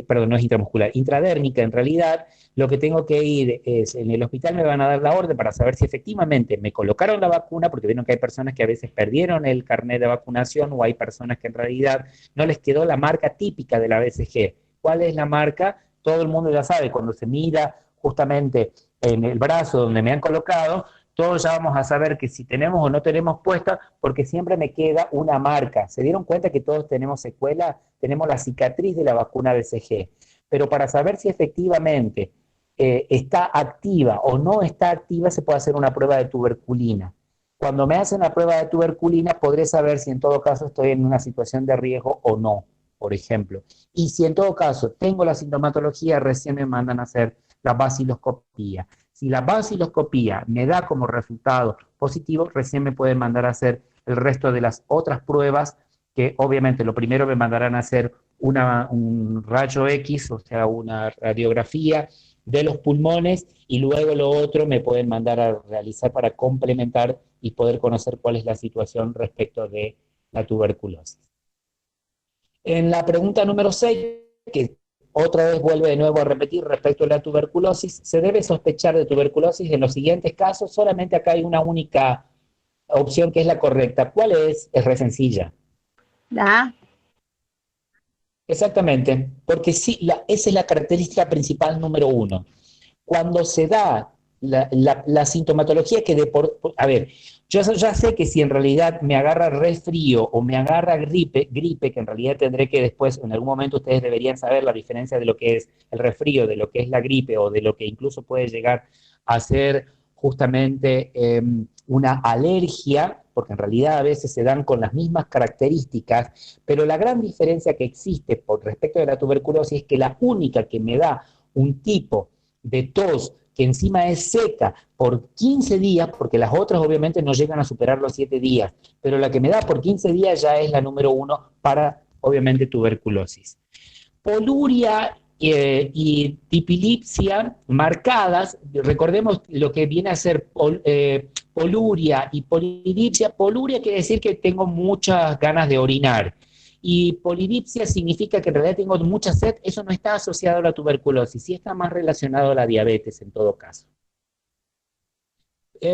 perdón, no es intramuscular, intradérmica en realidad. Lo que tengo que ir es, en el hospital me van a dar la orden para saber si efectivamente me colocaron la vacuna, porque vieron que hay personas que a veces perdieron el carnet de vacunación o hay personas que en realidad no les quedó la marca típica de la BCG. ¿Cuál es la marca? Todo el mundo ya sabe, cuando se mira justamente en el brazo donde me han colocado, todos ya vamos a saber que si tenemos o no tenemos puesta, porque siempre me queda una marca. ¿Se dieron cuenta que todos tenemos secuela? Tenemos la cicatriz de la vacuna BCG. Pero para saber si efectivamente está activa o no está activa, se puede hacer una prueba de tuberculina. Cuando me hacen la prueba de tuberculina, podré saber si en todo caso estoy en una situación de riesgo o no, por ejemplo. Y si en todo caso tengo la sintomatología, recién me mandan a hacer la baciloscopía. Si la baciloscopía me da como resultado positivo, recién me pueden mandar a hacer el resto de las otras pruebas, que obviamente lo primero me mandarán a hacer un rayo X, o sea, una radiografía de los pulmones, y luego lo otro me pueden mandar a realizar para complementar y poder conocer cuál es la situación respecto de la tuberculosis. En la pregunta número 6, que otra vez vuelve de nuevo a repetir respecto a la tuberculosis, se debe sospechar de tuberculosis en los siguientes casos. Solamente acá hay una única opción que es la correcta. ¿Cuál es? Es re sencilla. La Exactamente, porque sí, esa es la característica principal número 1. Cuando se da la sintomatología que a ver, yo ya sé que si en realidad me agarra resfrío o me agarra gripe, que en realidad tendré que después, en algún momento ustedes deberían saber la diferencia de lo que es el resfrío, de lo que es la gripe o de lo que incluso puede llegar a ser justamente una alergia, porque en realidad a veces se dan con las mismas características, pero la gran diferencia que existe por respecto de la tuberculosis es que la única que me da un tipo de tos que encima es seca por 15 días, porque las otras obviamente no llegan a superar los 7 días, pero la que me da por 15 días ya es la número 1 para, obviamente, tuberculosis. Poluria y dipilipsia marcadas, recordemos lo que viene a ser poluria y polidipsia. Poluria quiere decir que tengo muchas ganas de orinar. Y polidipsia significa que en realidad tengo mucha sed. Eso no está asociado a la tuberculosis, sí está más relacionado a la diabetes en todo caso.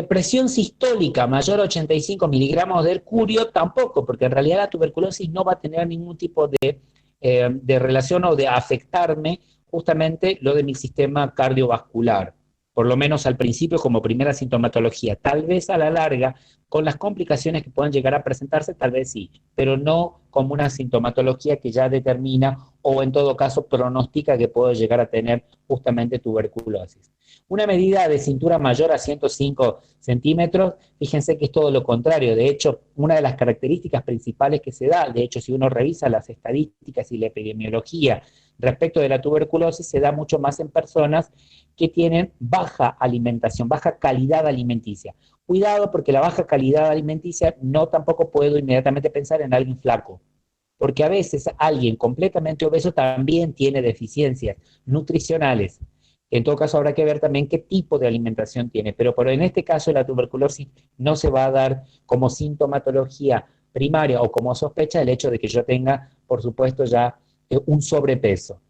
Presión sistólica mayor a 85 miligramos de mercurio, tampoco, porque en realidad la tuberculosis no va a tener ningún tipo de relación o de afectarme justamente lo de mi sistema cardiovascular, por lo menos al principio como primera sintomatología. Tal vez a la larga, con las complicaciones que puedan llegar a presentarse, tal vez sí, pero no como una sintomatología que ya determina o en todo caso pronostica que puedo llegar a tener justamente tuberculosis. Una medida de cintura mayor a 105 centímetros, fíjense que es todo lo contrario. De hecho, una de las características principales que se da, de hecho, si uno revisa las estadísticas y la epidemiología respecto de la tuberculosis, se da mucho más en personas que tienen baja alimentación, baja calidad alimenticia. Cuidado, porque la baja calidad alimenticia no tampoco puedo inmediatamente pensar en alguien flaco, porque a veces alguien completamente obeso también tiene deficiencias nutricionales. En todo caso, habrá que ver también qué tipo de alimentación tiene, pero en este caso la tuberculosis no se va a dar como sintomatología primaria o como sospecha el hecho de que yo tenga, por supuesto, ya un sobrepeso.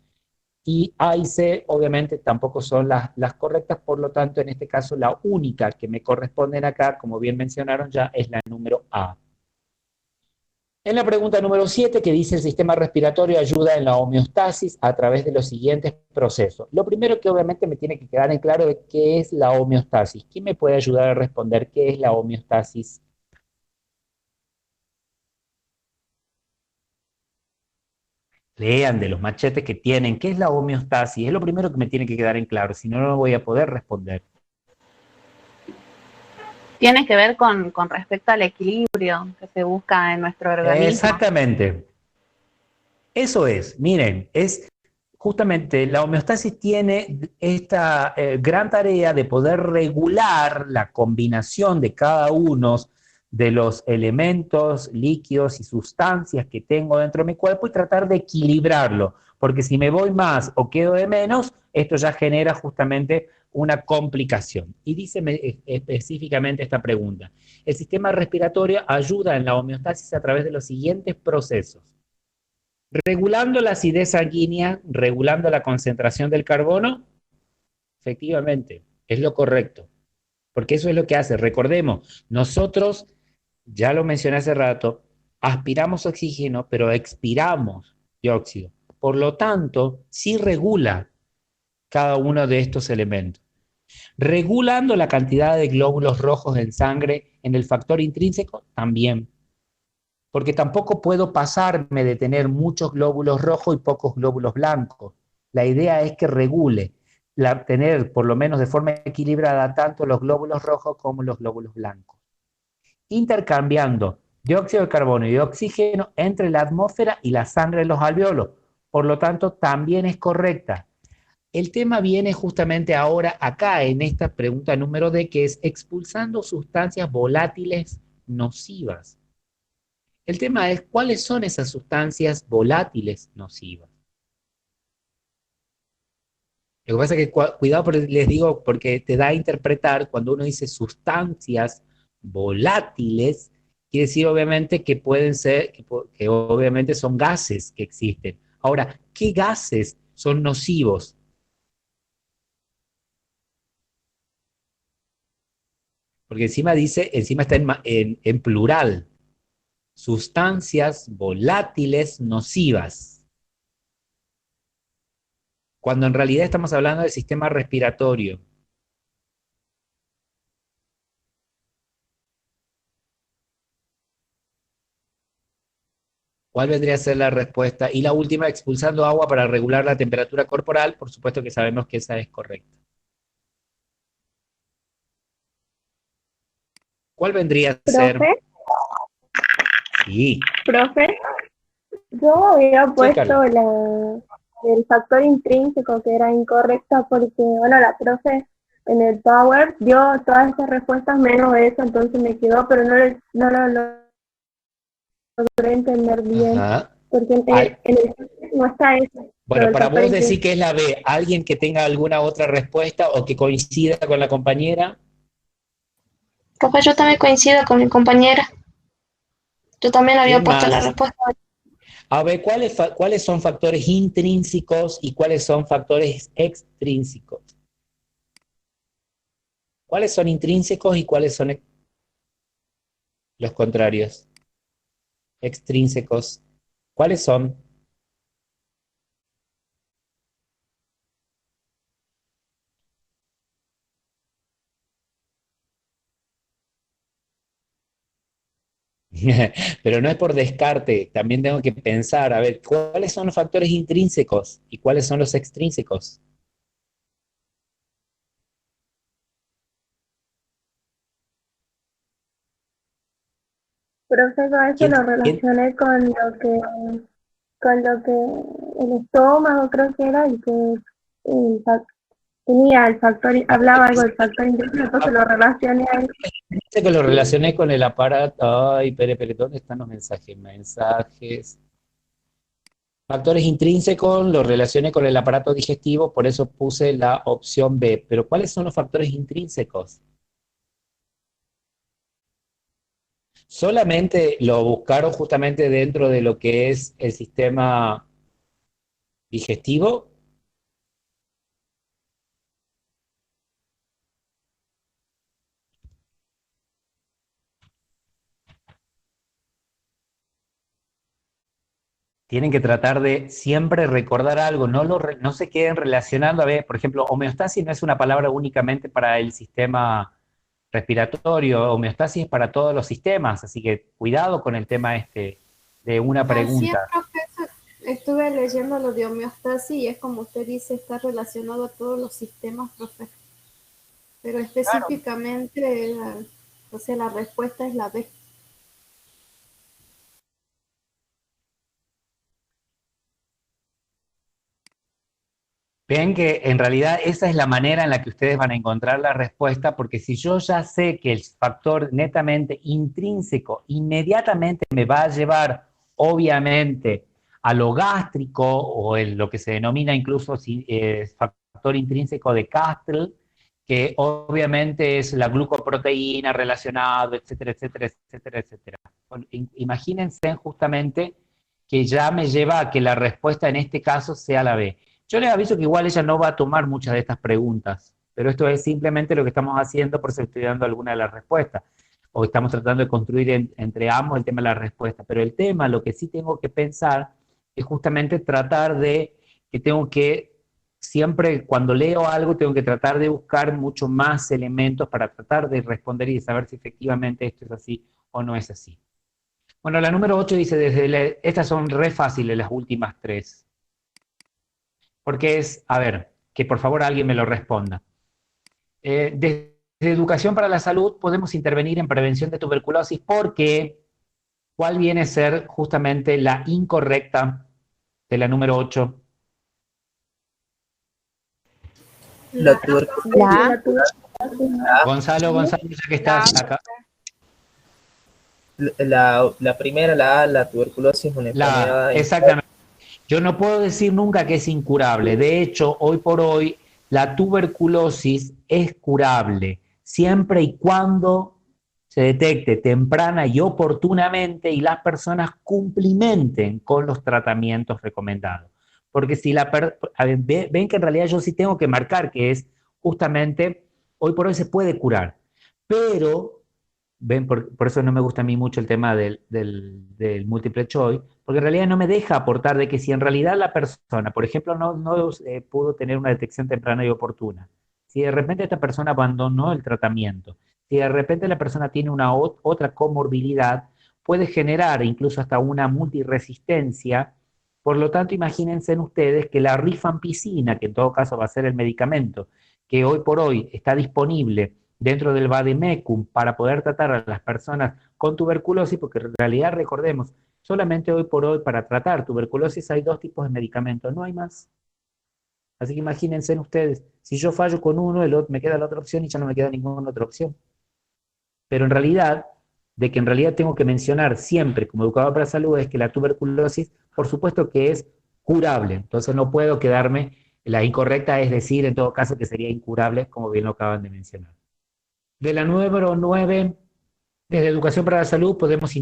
Y A y C obviamente tampoco son las correctas, por lo tanto, en este caso la única que me corresponden acá, como bien mencionaron ya, es la número A. En la pregunta número 7, que dice el sistema respiratorio ayuda en la homeostasis a través de los siguientes procesos. Lo primero que obviamente me tiene que quedar en claro es qué es la homeostasis. ¿Quién me puede ayudar a responder qué es la homeostasis? Lean de los machetes que tienen, ¿qué es la homeostasis? Es lo primero que me tiene que quedar en claro, si no, no voy a poder responder. tiene que ver con respecto al equilibrio que se busca en nuestro organismo. Exactamente. Eso es, miren, es justamente la homeostasis tiene esta gran tarea de poder regular la combinación de cada uno de los elementos líquidos y sustancias que tengo dentro de mi cuerpo y tratar de equilibrarlo, porque si me voy más o quedo de menos, esto ya genera justamente una complicación. Y dice específicamente esta pregunta: el sistema respiratorio ayuda en la homeostasis a través de los siguientes procesos: regulando la acidez sanguínea, regulando la concentración del carbono. Efectivamente, es lo correcto, porque eso es lo que hace. Recordemos, nosotros, ya lo mencioné hace rato, aspiramos oxígeno, pero expiramos dióxido. Por lo tanto, sí regula cada uno de estos elementos. Regulando la cantidad de glóbulos rojos en sangre en el factor intrínseco, también. Porque tampoco puedo pasarme de tener muchos glóbulos rojos y pocos glóbulos blancos. La idea es que regule, tener por lo menos de forma equilibrada tanto los glóbulos rojos como los glóbulos blancos. Intercambiando dióxido de carbono y oxígeno entre la atmósfera y la sangre de los alvéolos. Por lo tanto, también es correcta. El tema viene justamente ahora acá en esta pregunta número D, que es expulsando sustancias volátiles nocivas. El tema es, ¿cuáles son esas sustancias volátiles nocivas? Lo que pasa es que, cuidado, les digo, porque te da a interpretar cuando uno dice sustancias volátiles, quiere decir obviamente que pueden ser, que obviamente son gases que existen. Ahora, ¿qué gases son nocivos? Porque encima dice, encima está en plural, sustancias volátiles nocivas. Cuando en realidad estamos hablando del sistema respiratorio. ¿Cuál vendría a ser la respuesta? Y la última, expulsando agua para regular la temperatura corporal, por supuesto que sabemos que esa es correcta. ¿Cuál vendría a ser? Profe, Sí, profe, yo había sí, puesto Carla. el factor intrínseco que era incorrecta porque, bueno, la profe en el Power dio todas esas respuestas menos eso, entonces me quedó, pero no lo logré entender bien, Ajá. porque Ay, en el no está eso, lo bueno, del para factor vos decir intrínseco. que es la B, ¿alguien que tenga alguna otra respuesta o que coincida con la compañera? Profe, yo también coincido con mi compañera. Yo también había ¿Quién puesto la más? respuesta. A ver, ¿cuáles son factores intrínsecos y cuáles son factores extrínsecos? ¿Cuáles son intrínsecos y cuáles son los contrarios? Extrínsecos. ¿Cuáles son? Pero no es por descarte, también tengo que pensar, a ver, ¿cuáles son los factores intrínsecos y cuáles son los extrínsecos? Profe, con eso ¿Quién, lo quién? relacioné con lo que el estómago creo que era y que el tenía el factor, hablaba algo del factor intrínseco, entonces lo relacioné ahí. Dice que lo relacioné con el aparato. Ay, espere, ¿dónde están los mensajes? Mensajes. Factores intrínsecos lo relacioné con el aparato digestivo, por eso puse la opción B. Pero ¿cuáles son los factores intrínsecos? Solamente lo buscaron justamente dentro de lo que es el sistema digestivo. Tienen que tratar de siempre recordar algo, no se queden relacionando, a ver, por ejemplo, homeostasis no es una palabra únicamente para el sistema respiratorio, homeostasis es para todos los sistemas, así que cuidado con el tema este de una Así es, pregunta. profesor. Estuve leyendo lo de homeostasis y es como usted dice, está relacionado a todos los sistemas, profe. Pero específicamente, o sea, la respuesta es la B. Ven que en realidad esa es la manera en la que ustedes van a encontrar la respuesta, porque si yo ya sé que el factor netamente intrínseco inmediatamente me va a llevar, obviamente, a lo gástrico o en lo que se denomina incluso factor intrínseco de Castle, que obviamente es la glucoproteína relacionada, etcétera, etcétera, etcétera, etcétera. Imagínense justamente que ya me lleva a que la respuesta en este caso sea la B. Yo les aviso que igual ella no va a tomar muchas de estas preguntas, pero esto es simplemente lo que estamos haciendo por si estoy dando alguna de las respuestas. O estamos tratando de construir entre ambos el tema de la respuesta. Pero el tema, lo que sí tengo que pensar, es justamente tratar de que tengo que siempre cuando leo algo tengo que tratar de buscar mucho más elementos para tratar de responder y de saber si efectivamente esto es así o no es así. Bueno, la número 8 dice, estas son re fáciles las últimas tres. Porque es, a ver, que por favor alguien me lo responda. Desde Educación para la Salud podemos intervenir en prevención de tuberculosis porque, ¿cuál viene a ser justamente la incorrecta de la número 8? La tuberculosis. Gonzalo, ya que estás acá. La primera, la A, la tuberculosis es una enfermedad. Exactamente. Yo no puedo decir nunca que es incurable. De hecho, hoy por hoy, la tuberculosis es curable, siempre y cuando se detecte temprana y oportunamente y las personas cumplimenten con los tratamientos recomendados. Porque si ven que en realidad yo sí tengo que marcar que es justamente, hoy por hoy se puede curar, pero, ven, por eso no me gusta a mí mucho el tema del múltiple choice, porque en realidad no me deja aportar de que si en realidad la persona, por ejemplo, no pudo tener una detección temprana y oportuna, si de repente esta persona abandonó el tratamiento, si de repente la persona tiene una otra comorbilidad, puede generar incluso hasta una multiresistencia. Por lo tanto, imagínense en ustedes que la rifampicina, que en todo caso va a ser el medicamento que hoy por hoy está disponible dentro del vademecum para poder tratar a las personas con tuberculosis, porque en realidad recordemos, solamente hoy por hoy para tratar tuberculosis hay 2 tipos de medicamentos, no hay más. Así que imagínense en ustedes, si yo fallo con uno, me queda la otra opción y ya no me queda ninguna otra opción. Pero en realidad, de que en realidad tengo que mencionar siempre como educador para la salud es que la tuberculosis, por supuesto que es curable, entonces no puedo quedarme, la incorrecta es decir en todo caso que sería incurable, como bien lo acaban de mencionar. De la número 9, desde Educación para la Salud podemos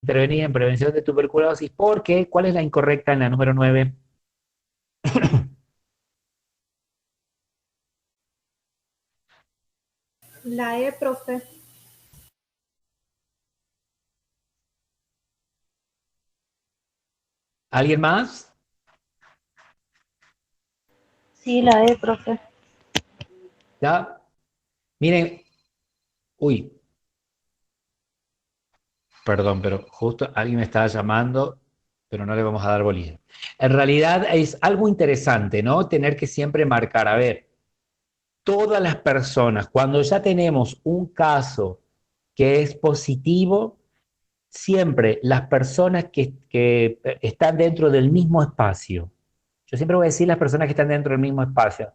intervenir en prevención de tuberculosis, porque ¿cuál es la incorrecta en la número 9? La E, profe. ¿Alguien más? Sí, la E, profe. ¿Ya? Miren, uy, perdón, pero justo alguien me estaba llamando, pero no le vamos a dar bolilla. En realidad es algo interesante, ¿no? Tener que siempre marcar, a ver, todas las personas, cuando ya tenemos un caso que es positivo, siempre las personas que están dentro del mismo espacio, yo siempre voy a decir las personas que están dentro del mismo espacio,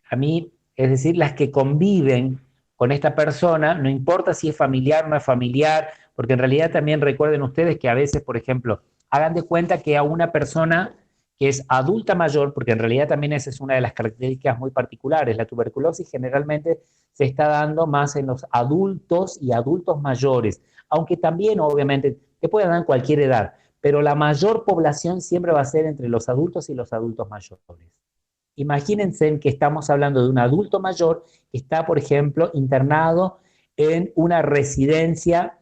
a mí, es decir, las que conviven con esta persona, no importa si es familiar o no es familiar, porque en realidad también recuerden ustedes que a veces, por ejemplo, hagan de cuenta que a una persona que es adulta mayor, porque en realidad también esa es una de las características muy particulares, la tuberculosis generalmente se está dando más en los adultos y adultos mayores, aunque también obviamente te puede dar en cualquier edad, pero la mayor población siempre va a ser entre los adultos y los adultos mayores. Imagínense que estamos hablando de un adulto mayor que está, por ejemplo, internado en una residencia,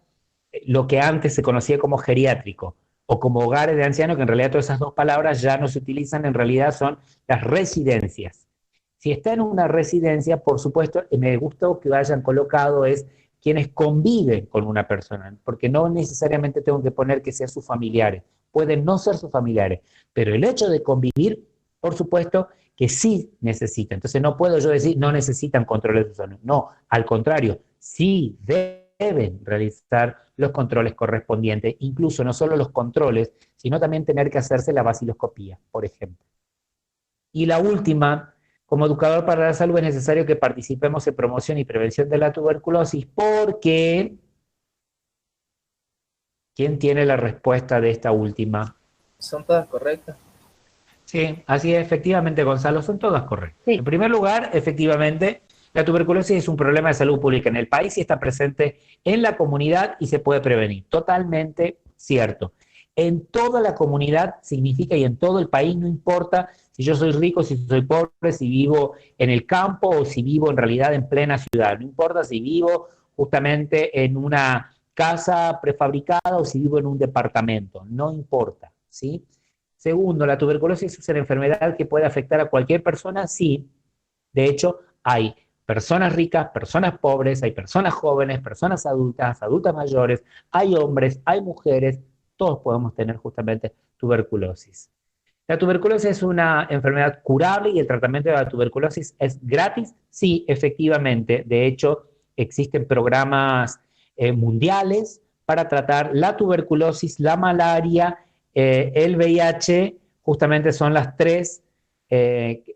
lo que antes se conocía como geriátrico, o como hogares de ancianos, que en realidad todas esas 2 palabras ya no se utilizan, en realidad son las residencias. Si está en una residencia, por supuesto, me gustó que hayan colocado es quienes conviven con una persona, porque no necesariamente tengo que poner que sean sus familiares, pueden no ser sus familiares, pero el hecho de convivir, por supuesto, que sí necesitan. Entonces no puedo yo decir no necesitan controles de salud. No, al contrario, sí deben realizar los controles correspondientes, incluso no solo los controles, sino también tener que hacerse la vaciloscopía, por ejemplo. Y la última, como educador para la salud es necesario que participemos en promoción y prevención de la tuberculosis porque ¿quién tiene la respuesta de esta última? Son todas correctas. Sí, así es, efectivamente, Gonzalo, son todas correctas. Sí. En primer lugar, efectivamente, la tuberculosis es un problema de salud pública en el país y está presente en la comunidad y se puede prevenir. Totalmente cierto. En toda la comunidad significa y en todo el país, no importa si yo soy rico, si soy pobre, si vivo en el campo o si vivo en realidad en plena ciudad. No importa si vivo justamente en una casa prefabricada o si vivo en un departamento. No importa, ¿sí? Segundo, ¿la tuberculosis es una enfermedad que puede afectar a cualquier persona? Sí. De hecho, hay personas ricas, personas pobres, hay personas jóvenes, personas adultas, adultas mayores, hay hombres, hay mujeres, todos podemos tener justamente tuberculosis. ¿La tuberculosis es una enfermedad curable y el tratamiento de la tuberculosis es gratis? Sí, efectivamente. De hecho, existen programas mundiales para tratar la tuberculosis, la malaria, el VIH, justamente son las tres,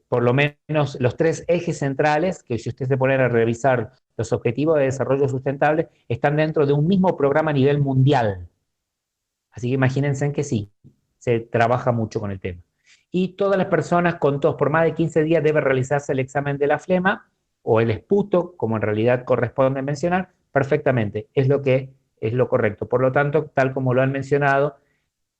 por lo menos los tres ejes centrales, que si usted se pone a revisar los objetivos de desarrollo sustentable, están dentro de un mismo programa a nivel mundial. Así que imagínense en que sí, se trabaja mucho con el tema. Y todas las personas con tos por más de 15 días deben realizarse el examen de la flema o el esputo, como en realidad corresponde mencionar, perfectamente. Es lo correcto. Por lo tanto, tal como lo han mencionado,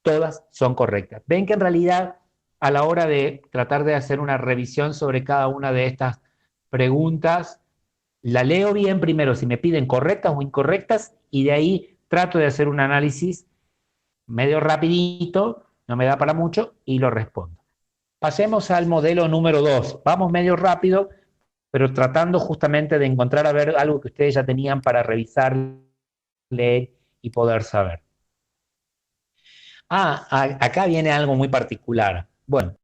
todas son correctas. Ven que en realidad, a la hora de tratar de hacer una revisión sobre cada una de estas preguntas, la leo bien primero si me piden correctas o incorrectas y de ahí trato de hacer un análisis medio rapidito, no me da para mucho, y lo respondo. Pasemos al modelo número 2. Vamos medio rápido, pero tratando justamente de encontrar a ver algo que ustedes ya tenían para revisar, leer y poder saber. Acá viene algo muy particular. Bueno,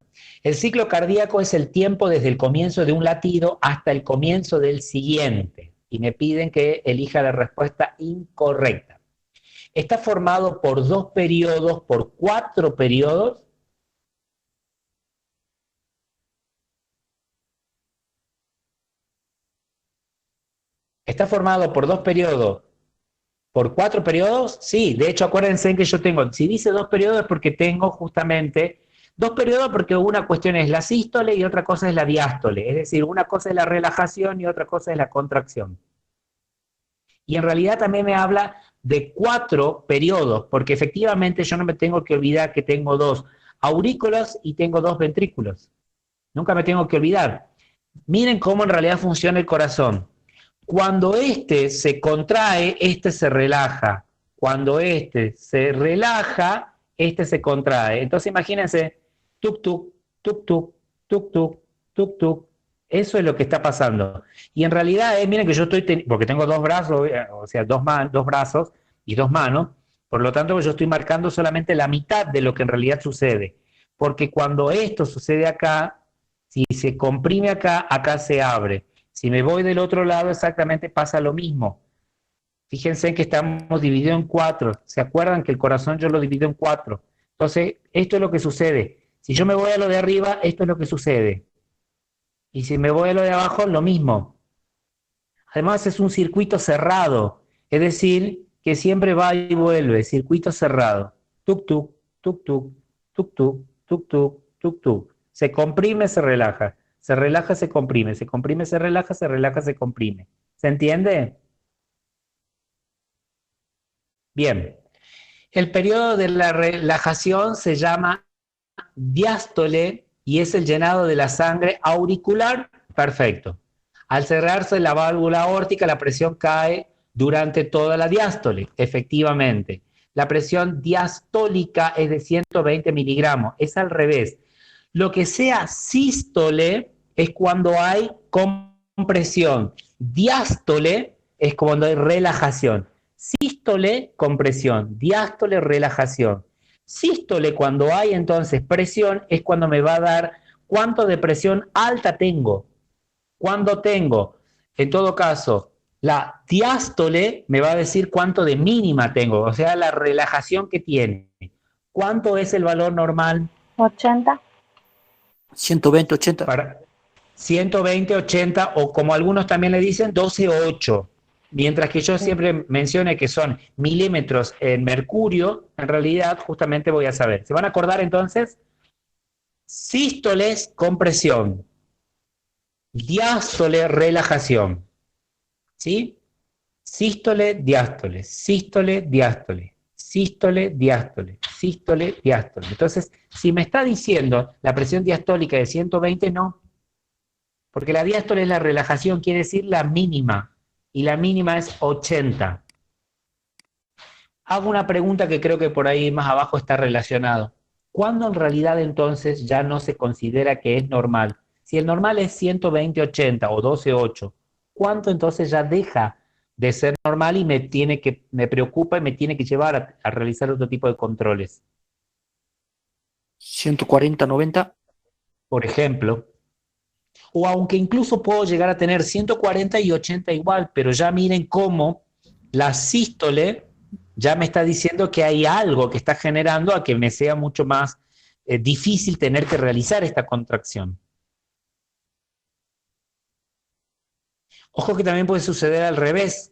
el ciclo cardíaco es el tiempo desde el comienzo de un latido hasta el comienzo del siguiente. Y me piden que elija la respuesta incorrecta. Está formado por 2 periodos, por 4 periodos. Está formado por 2 periodos, por 4 periodos. Sí, de hecho acuérdense que yo tengo, si dice 2 periodos es porque tengo justamente 2 periodos porque una cuestión es la sístole y otra cosa es la diástole. Es decir, una cosa es la relajación y otra cosa es la contracción. Y en realidad también me habla de 4 periodos, porque efectivamente yo no me tengo que olvidar que tengo 2 aurículas y tengo 2 ventrículos. Nunca me tengo que olvidar. Miren cómo en realidad funciona el corazón. Cuando este se contrae, este se relaja. Cuando este se relaja, este se contrae. Entonces imagínense, tuk tuk, tuk tuk, tuk tuk, tuk tuk. Eso es lo que está pasando. Y en realidad, miren que yo estoy, porque tengo 2 brazos, o sea, 2 brazos y 2 manos, por lo tanto yo estoy marcando solamente la mitad de lo que en realidad sucede. Porque cuando esto sucede acá, si se comprime acá, acá se abre. Si me voy del otro lado, exactamente pasa lo mismo. Fíjense en que estamos divididos en 4. ¿Se acuerdan que el corazón yo lo divido en 4? Entonces, esto es lo que sucede. Si yo me voy a lo de arriba, esto es lo que sucede. Y si me voy a lo de abajo, lo mismo. Además es un circuito cerrado, es decir, que siempre va y vuelve, circuito cerrado. Tuk tuk, tuk tuk, tuk tuk, tuk tuk, tuk tuk. Se comprime, se relaja, se comprime, se relaja, se comprime. ¿Se entiende? Bien. El periodo de la relajación se llama diástole y es el llenado de la sangre auricular. Perfecto. Al cerrarse la válvula aórtica, la presión cae durante toda la diástole, efectivamente. La presión diastólica es de 120 miligramos, es al revés. Lo que sea sístole es cuando hay compresión. Diástole es cuando hay relajación. Sístole, compresión. Diástole, relajación. Sístole, cuando hay entonces presión, es cuando me va a dar cuánto de presión alta tengo. Cuando tengo, en todo caso, la diástole me va a decir cuánto de mínima tengo, o sea, la relajación que tiene. ¿Cuánto es el valor normal? 80. 120, 80. Para 120, 80, o como algunos también le dicen, 12,8. Mientras que yo siempre mencione que son milímetros en mercurio, en realidad justamente voy a saber. ¿Se van a acordar entonces? Sístoles, compresión. Diástole, relajación. ¿Sí? Sístole, diástole, sístole, diástole, sístole, diástole, sístole, diástole. Entonces, si me está diciendo la presión diastólica de 120, no. Porque la diástole es la relajación, quiere decir la mínima. Y la mínima es 80. Hago una pregunta que creo que por ahí más abajo está relacionado. ¿Cuándo en realidad entonces ya no se considera que es normal? Si el normal es 120-80 o 12-8, ¿cuánto entonces ya deja de ser normal y me preocupa y me tiene que llevar a realizar otro tipo de controles? 140-90. Por ejemplo, o aunque incluso puedo llegar a tener 140 y 80 igual, pero ya miren cómo la sístole ya me está diciendo que hay algo que está generando a que me sea mucho más difícil tener que realizar esta contracción. Ojo que también puede suceder al revés.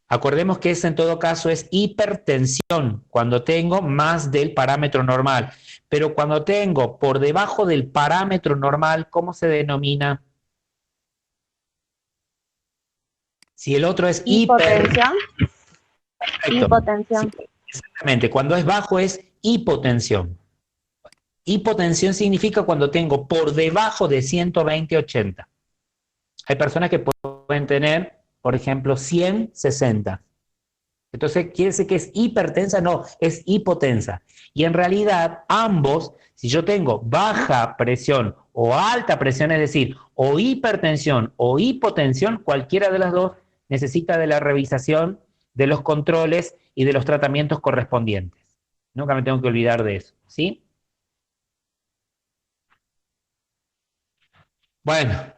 Acordemos que esa en todo caso es hipertensión, cuando tengo más del parámetro normal. Pero cuando tengo por debajo del parámetro normal, ¿cómo se denomina? Si el otro es Hipotensión. Hipotensión. Sí, exactamente. Cuando es bajo es hipotensión. Hipotensión significa cuando tengo por debajo de 120-80. Hay personas que pueden tener, por ejemplo, 100-60. Entonces, ¿quiere decir que es hipertensa? No, es hipotensa. Y en realidad, ambos, si yo tengo baja presión o alta presión, es decir, o hipertensión o hipotensión, cualquiera de las dos necesita de la revisación de los controles y de los tratamientos correspondientes. Nunca me tengo que olvidar de eso, ¿sí? Bueno,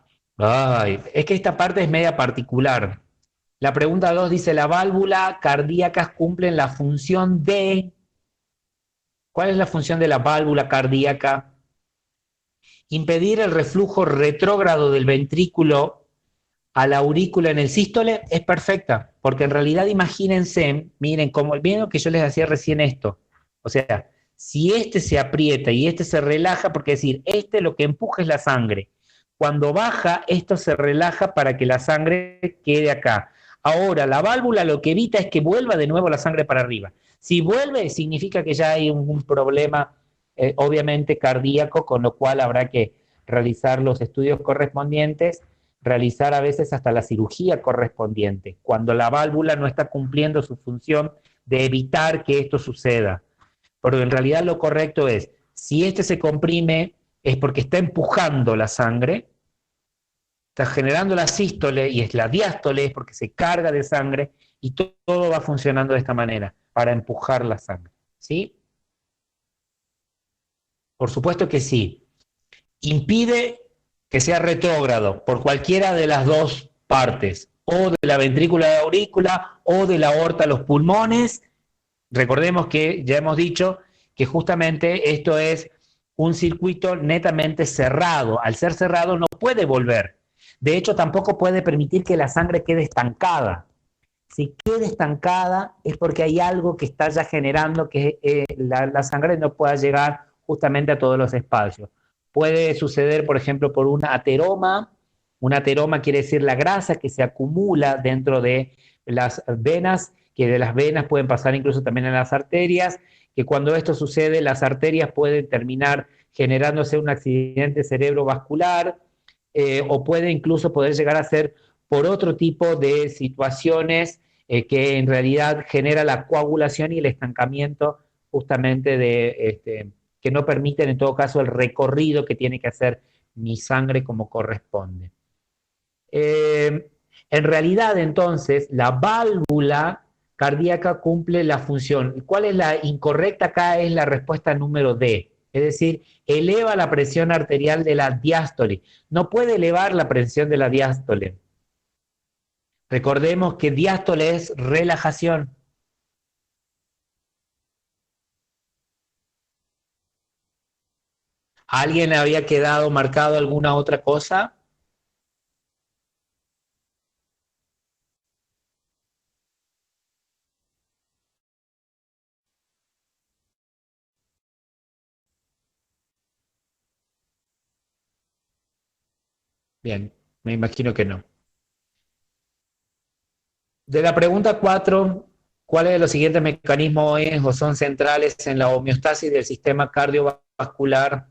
es que esta parte es media particular. La pregunta 2 dice, la válvula cardíaca cumple la función de... ¿Cuál es la función de la válvula cardíaca? Impedir el reflujo retrógrado del ventrículo a la aurícula en el sístole es perfecta, porque en realidad imagínense, miren, como el bien que yo les hacía recién esto, o sea, si este se aprieta y este se relaja, porque es decir, este lo que empuja es la sangre, cuando baja, esto se relaja para que la sangre quede acá. Ahora, la válvula lo que evita es que vuelva de nuevo la sangre para arriba. Si vuelve, significa que ya hay un problema, obviamente, cardíaco, con lo cual habrá que realizar los estudios correspondientes, realizar a veces hasta la cirugía correspondiente, cuando la válvula no está cumpliendo su función de evitar que esto suceda. Pero en realidad lo correcto es, si este se comprime, es porque está empujando la sangre, está generando la sístole y es la diástole, es porque se carga de sangre y todo va funcionando de esta manera, para empujar la sangre. ¿Sí? Por supuesto que sí. Impide que sea retrógrado por cualquiera de las dos partes, o de la ventrícula de aurícula o de la aorta a los pulmones. Recordemos que ya hemos dicho que justamente esto es un circuito netamente cerrado. Al ser cerrado no puede volver. De hecho, tampoco puede permitir que la sangre quede estancada. Si queda estancada es porque hay algo que está ya generando que la sangre no pueda llegar justamente a todos los espacios. Puede suceder, por ejemplo, por un ateroma. Un ateroma quiere decir la grasa que se acumula dentro de las venas, que de las venas pueden pasar incluso también a las arterias, que cuando esto sucede, las arterias pueden terminar generándose un accidente cerebrovascular, o puede incluso poder llegar a ser por otro tipo de situaciones que en realidad genera la coagulación y el estancamiento justamente de que no permiten en todo caso el recorrido que tiene que hacer mi sangre como corresponde. En realidad entonces la válvula cardíaca cumple la función. ¿Cuál es la incorrecta acá? Es la respuesta número D. Es decir, eleva la presión arterial de la diástole. No puede elevar la presión de la diástole. Recordemos que diástole es relajación. ¿Alguien había quedado marcado alguna otra cosa? Bien, me imagino que no. De la pregunta 4, ¿cuáles de los siguientes mecanismos es o son centrales en la homeostasis del sistema cardiovascular?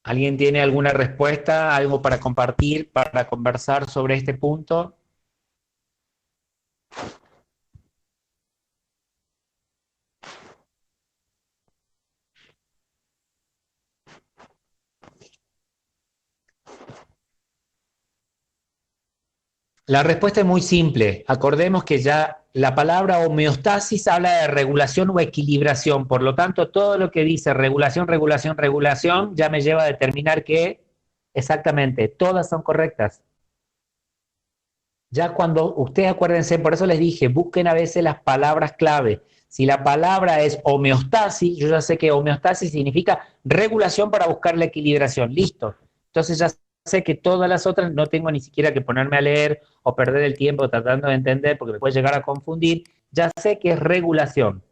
¿Alguien tiene alguna respuesta, algo para compartir, para conversar sobre este punto? La respuesta es muy simple. Acordemos que ya la palabra homeostasis habla de regulación o equilibración. Por lo tanto, todo lo que dice regulación, regulación, regulación, ya me lleva a determinar que exactamente todas son correctas. Ya cuando ustedes acuérdense, por eso les dije, busquen a veces las palabras clave. Si la palabra es homeostasis, yo ya sé que homeostasis significa regulación para buscar la equilibración. Listo. Entonces ya sé que todas las otras no tengo ni siquiera que ponerme a leer o perder el tiempo tratando de entender porque me puede llegar a confundir. Ya sé que es regulación.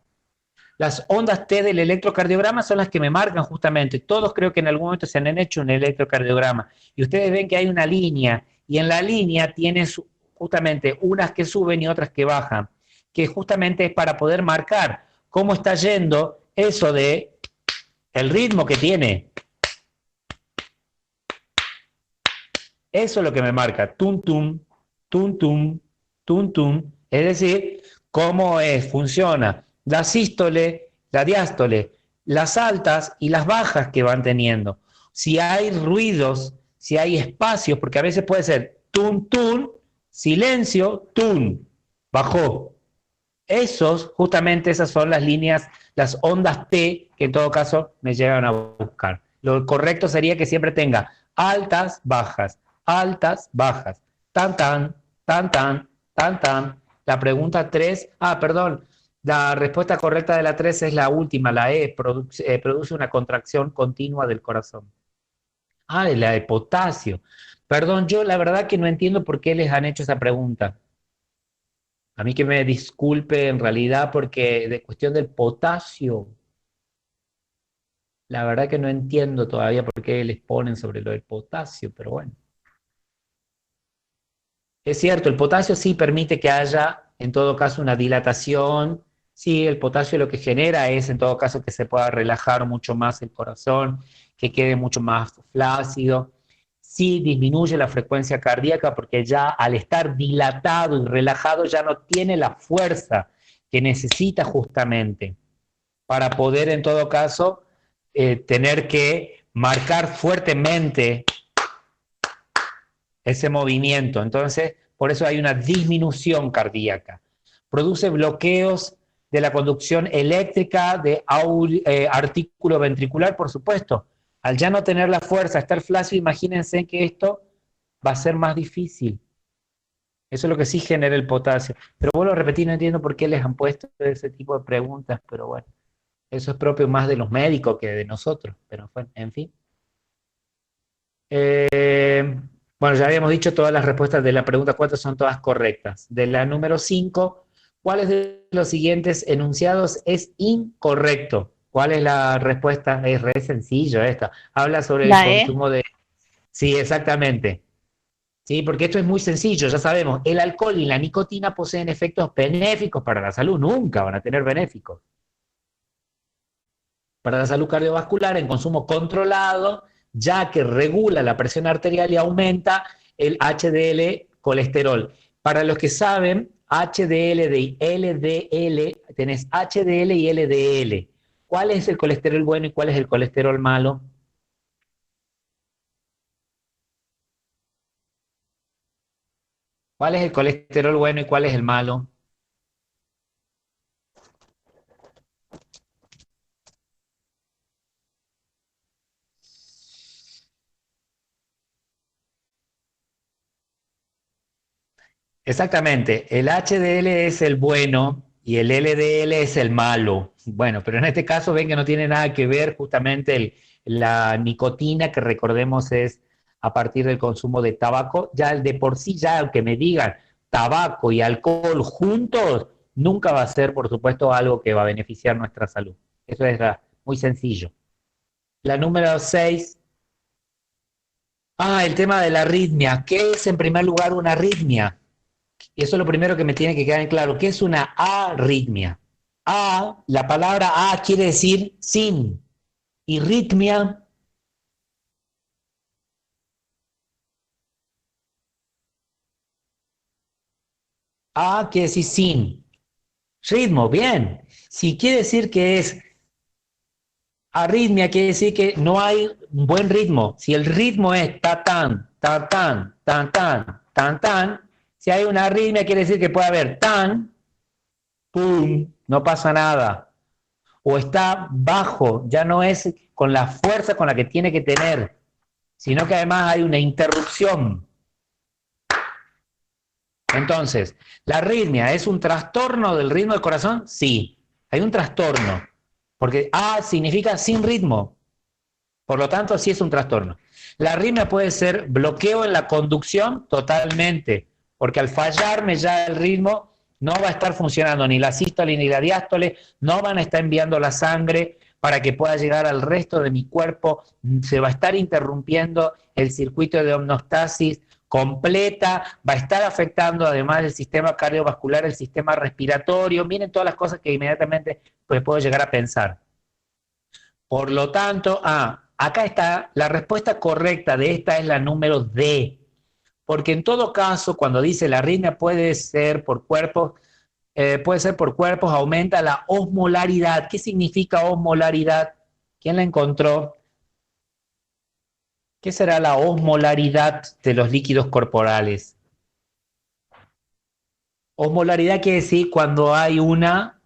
Las ondas T del electrocardiograma son las que me marcan justamente. Todos creo que en algún momento se han hecho un electrocardiograma. Y ustedes ven que hay una línea y en la línea tienes justamente unas que suben y otras que bajan, que justamente es para poder marcar cómo está yendo eso de el ritmo que tiene. Eso es lo que me marca, tum, tum, tum, tum, tum, tum. Es decir, cómo funciona la sístole, la diástole, las altas y las bajas que van teniendo. Si hay ruidos, si hay espacios, porque a veces puede ser tum, tum, silencio, tum, bajó. Justamente esas son las líneas, las ondas T, que en todo caso me llegan a buscar. Lo correcto sería que siempre tenga altas, bajas, tan, tan, tan, tan, tan, tan. La pregunta 3, perdón, la respuesta correcta de la 3 es la última, la E, produce una contracción continua del corazón. La de potasio. Perdón, yo la verdad que no entiendo por qué les han hecho esa pregunta. A mí que me disculpe en realidad porque de cuestión del potasio, la verdad que no entiendo todavía por qué les ponen sobre lo del potasio, pero bueno. Es cierto, el potasio sí permite que haya, en todo caso, una dilatación. Sí, el potasio lo que genera es, en todo caso, que se pueda relajar mucho más el corazón, que quede mucho más flácido. Sí disminuye la frecuencia cardíaca porque ya al estar dilatado y relajado ya no tiene la fuerza que necesita justamente para poder, en todo caso, tener que marcar fuertemente ese movimiento. Entonces, por eso hay una disminución cardíaca. Produce bloqueos de la conducción eléctrica de artículo ventricular, por supuesto. Al ya no tener la fuerza, estar flácido, imagínense que esto va a ser más difícil. Eso es lo que sí genera el potasio. Pero vuelvo a repetir, no entiendo por qué les han puesto ese tipo de preguntas, pero bueno, eso es propio más de los médicos que de nosotros, pero bueno, en fin. Bueno, ya habíamos dicho todas las respuestas de la pregunta 4 son todas correctas. De la número 5, ¿cuáles de los siguientes enunciados es incorrecto? ¿Cuál es la respuesta? Es re sencillo esta. Habla sobre el consumo de... Sí, exactamente. Sí, porque esto es muy sencillo, ya sabemos, el alcohol y la nicotina poseen efectos benéficos para la salud, nunca van a tener benéficos. Para la salud cardiovascular en consumo controlado, ya que regula la presión arterial y aumenta el HDL colesterol. Para los que saben, HDL de LDL, tenés HDL y LDL. ¿Cuál es el colesterol bueno y cuál es el colesterol malo? ¿Cuál es el colesterol bueno y cuál es el malo? Exactamente, el HDL es el bueno y el LDL es el malo. Bueno, pero en este caso ven que no tiene nada que ver justamente la nicotina, que recordemos es a partir del consumo de tabaco. Ya de por sí, ya aunque me digan tabaco y alcohol juntos, nunca va a ser, por supuesto, algo que va a beneficiar nuestra salud. Eso es muy sencillo. La número 6. El tema de la arritmia. ¿Qué es en primer lugar una arritmia? Y eso es lo primero que me tiene que quedar en claro. ¿Qué es una arritmia? La palabra quiere decir sin. Y ritmia quiere decir sin. Ritmo, bien. Si quiere decir que es arritmia, quiere decir que no hay un buen ritmo. Si el ritmo es ta-tan, ta-tan, tan-tan, tan-tan, Si hay una arritmia, quiere decir que puede haber tan, pum, no pasa nada. O está bajo, ya no es con la fuerza con la que tiene que tener, sino que además hay una interrupción. Entonces, ¿la arritmia es un trastorno del ritmo del corazón? Sí, hay un trastorno, porque A significa sin ritmo, por lo tanto sí es un trastorno. La arritmia puede ser bloqueo en la conducción totalmente, porque al fallarme ya el ritmo no va a estar funcionando ni la sístole ni la diástole, no van a estar enviando la sangre para que pueda llegar al resto de mi cuerpo, se va a estar interrumpiendo el circuito de homeostasis completa, va a estar afectando además el sistema cardiovascular, el sistema respiratorio, miren todas las cosas que inmediatamente pues, puedo llegar a pensar. Por lo tanto, acá está, la respuesta correcta de esta es la número D, porque en todo caso, cuando dice la arritmia puede ser por cuerpos, aumenta la osmolaridad. ¿Qué significa osmolaridad? ¿Quién la encontró? ¿Qué será la osmolaridad de los líquidos corporales? Osmolaridad quiere decir cuando hay una...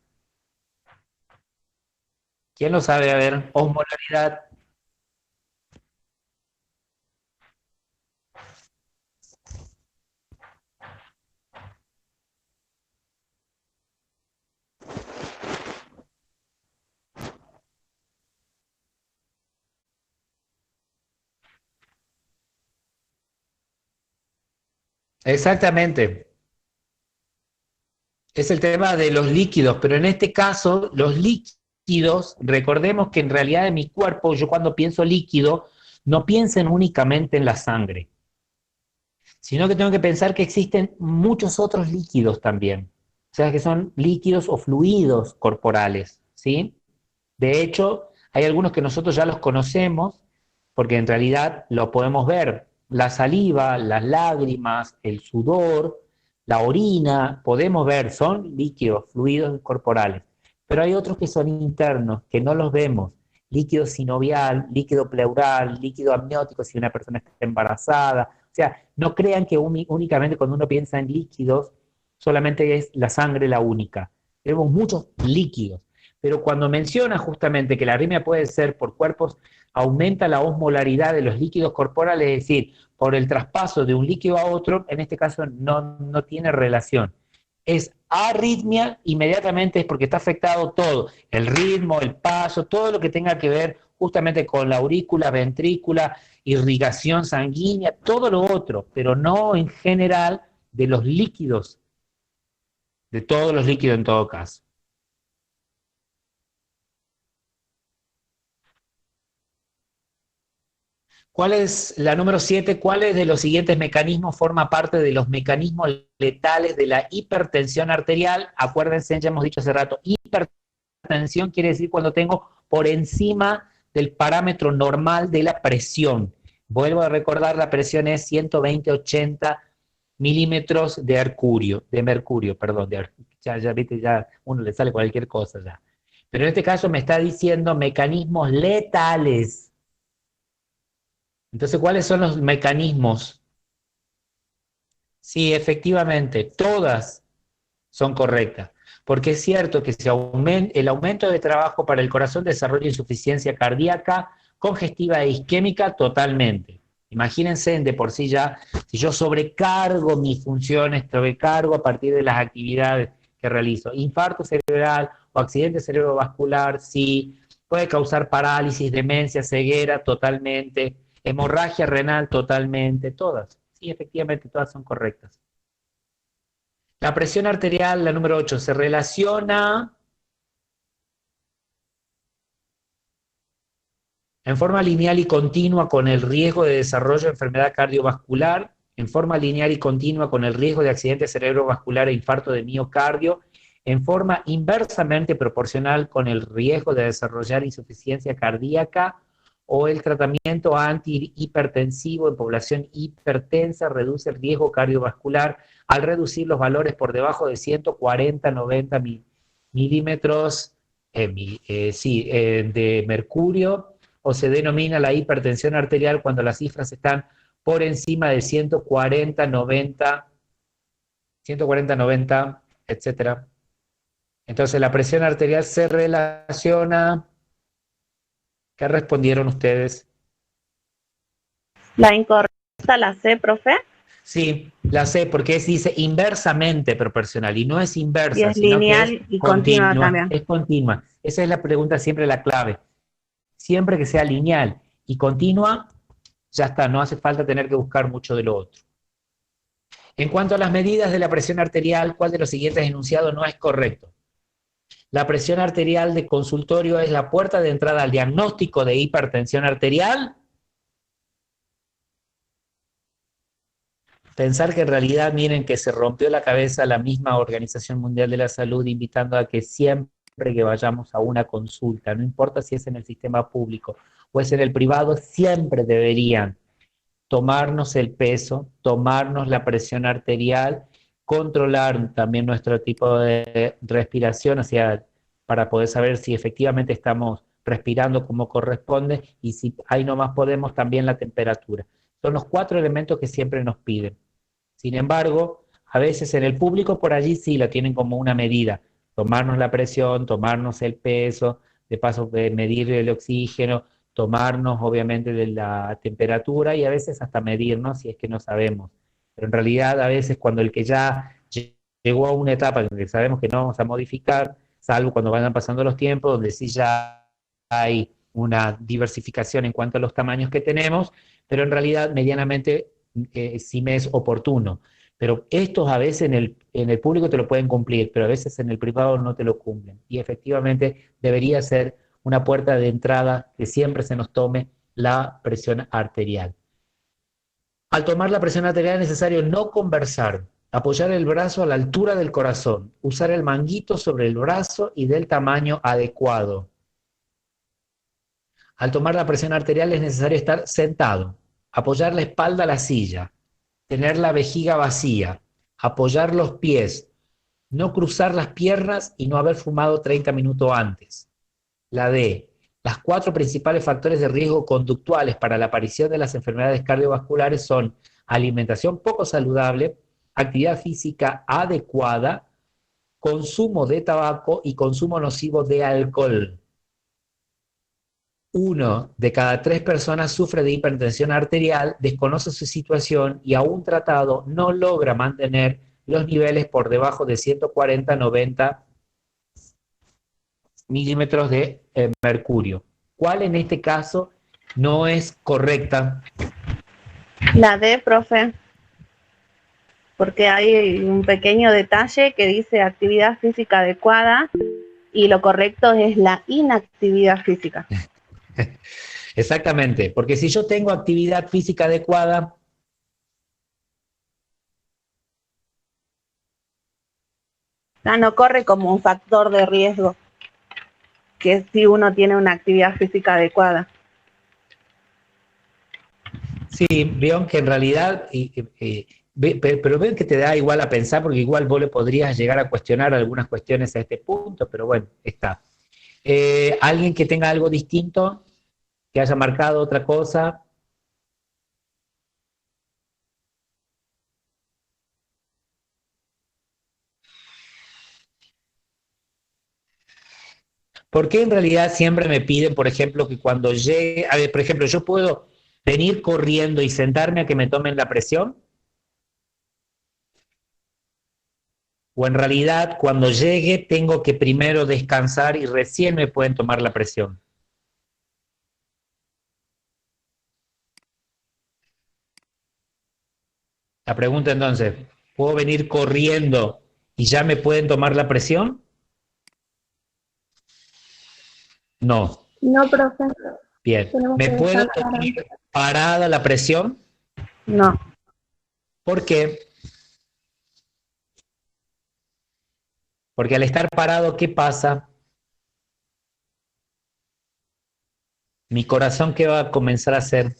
¿Quién lo sabe? A ver, osmolaridad. Exactamente. Es el tema de los líquidos, pero en este caso, los líquidos, recordemos que en realidad en mi cuerpo, yo cuando pienso líquido, no piensen únicamente en la sangre, sino que tengo que pensar que existen muchos otros líquidos también, o sea, que son líquidos o fluidos corporales, ¿sí? De hecho, hay algunos que nosotros ya los conocemos, porque en realidad lo podemos ver, la saliva, las lágrimas, el sudor, la orina, podemos ver, son líquidos, fluidos corporales, pero hay otros que son internos, que no los vemos, líquido sinovial, líquido pleural, líquido amniótico si una persona está embarazada, o sea, no crean que únicamente cuando uno piensa en líquidos, solamente es la sangre la única, tenemos muchos líquidos, pero cuando menciona justamente que la arritmia puede ser por cuerpos, aumenta la osmolaridad de los líquidos corporales, es decir, por el traspaso de un líquido a otro, en este caso no tiene relación. Es arritmia, inmediatamente es porque está afectado todo, el ritmo, el paso, todo lo que tenga que ver justamente con la aurícula, ventrícula, irrigación sanguínea, todo lo otro, pero no en general de los líquidos, de todos los líquidos en todo caso. ¿Cuál es la número 7? ¿Cuáles de los siguientes mecanismos forma parte de los mecanismos letales de la hipertensión arterial? Acuérdense, ya hemos dicho hace rato, hipertensión quiere decir cuando tengo por encima del parámetro normal de la presión. Vuelvo a recordar, la presión es 120-80 milímetros de mercurio, ya viste, ya uno le sale cualquier cosa ya. Pero en este caso me está diciendo mecanismos letales. Entonces, ¿cuáles son los mecanismos? Sí, efectivamente, todas son correctas, porque es cierto que el aumento de trabajo para el corazón desarrolla insuficiencia cardíaca, congestiva e isquémica totalmente. Imagínense de por sí ya, si yo sobrecargo mis funciones, sobrecargo a partir de las actividades que realizo, infarto cerebral o accidente cerebrovascular, sí, puede causar parálisis, demencia, ceguera totalmente, hemorragia renal totalmente, todas. Sí, efectivamente, todas son correctas. La presión arterial, la número 8, se relaciona en forma lineal y continua con el riesgo de desarrollo de enfermedad cardiovascular, en forma lineal y continua con el riesgo de accidente cerebrovascular e infarto de miocardio, en forma inversamente proporcional con el riesgo de desarrollar insuficiencia cardíaca, o el tratamiento antihipertensivo en población hipertensa reduce el riesgo cardiovascular al reducir los valores por debajo de 140-90 milímetros de mercurio, o se denomina la hipertensión arterial cuando las cifras están por encima de 140-90 140, 90, etcétera. Entonces la presión arterial se relaciona. ¿Qué respondieron ustedes? La incorrecta, la C, profe. Sí, la sé, porque dice inversamente proporcional y no es inversa, Y es sino lineal que es y continua también. es continua. Esa es la pregunta, siempre la clave. Siempre que sea lineal y continua, ya está, no hace falta tener que buscar mucho de lo otro. En cuanto a las medidas de la presión arterial, ¿cuál de los siguientes enunciados no es correcto? La presión arterial de consultorio es la puerta de entrada al diagnóstico de hipertensión arterial. Pensar que en realidad, miren, que se rompió la cabeza la misma Organización Mundial de la Salud invitando a que siempre que vayamos a una consulta, no importa si es en el sistema público o es en el privado, siempre deberían tomarnos el peso, tomarnos la presión arterial, controlar también nuestro tipo de respiración, o sea, para poder saber si efectivamente estamos respirando como corresponde y si ahí nomás podemos también la temperatura. Son los 4 elementos que siempre nos piden. Sin embargo, a veces en el público por allí sí la tienen como una medida. Tomarnos la presión, tomarnos el peso, de paso medir el oxígeno, tomarnos obviamente de la temperatura y a veces hasta medirnos si es que no sabemos. Pero en realidad a veces cuando el que ya llegó a una etapa en que sabemos que no vamos a modificar, salvo cuando vayan pasando los tiempos, donde sí ya hay una diversificación en cuanto a los tamaños que tenemos, pero en realidad medianamente sí me es oportuno. Pero estos a veces en el público te lo pueden cumplir, pero a veces en el privado no te lo cumplen. Y efectivamente debería ser una puerta de entrada que siempre se nos tome la presión arterial. Al tomar la presión arterial es necesario no conversar, apoyar el brazo a la altura del corazón, usar el manguito sobre el brazo y del tamaño adecuado. Al tomar la presión arterial es necesario estar sentado, apoyar la espalda a la silla, tener la vejiga vacía, apoyar los pies, no cruzar las piernas y no haber fumado 30 minutos antes. La D. Las 4 principales factores de riesgo conductuales para la aparición de las enfermedades cardiovasculares son alimentación poco saludable, actividad física adecuada, consumo de tabaco y consumo nocivo de alcohol. 1 de cada 3 personas sufre de hipertensión arterial, desconoce su situación y aún tratado no logra mantener los niveles por debajo de 140-90 milímetros de mercurio. ¿Cuál en este caso no es correcta? La D, profe. Porque hay un pequeño detalle que dice actividad física adecuada y lo correcto es la inactividad física. Exactamente, porque si yo tengo actividad física adecuada, No corre como un factor de riesgo, que si uno tiene una actividad física adecuada. sí, veo que en realidad, pero ven que te da igual a pensar, porque igual vos le podrías llegar a cuestionar algunas cuestiones a este punto, pero bueno, está. ¿Alguien que tenga algo distinto? ¿Que haya marcado otra cosa? ¿Por qué en realidad siempre me piden, por ejemplo, que cuando llegue, a ver, por ejemplo, yo puedo venir corriendo y sentarme a que me tomen la presión? ¿O en realidad cuando llegue tengo que primero descansar y recién me pueden tomar la presión? La pregunta entonces, ¿puedo venir corriendo y ya me pueden tomar la presión? No. No, profe. Bien. Tenemos ¿Me que puedo descansar tomar antes. parada la presión? No. ¿Por qué? Porque al estar parado, ¿qué pasa? Mi corazón, ¿qué va a comenzar a hacer?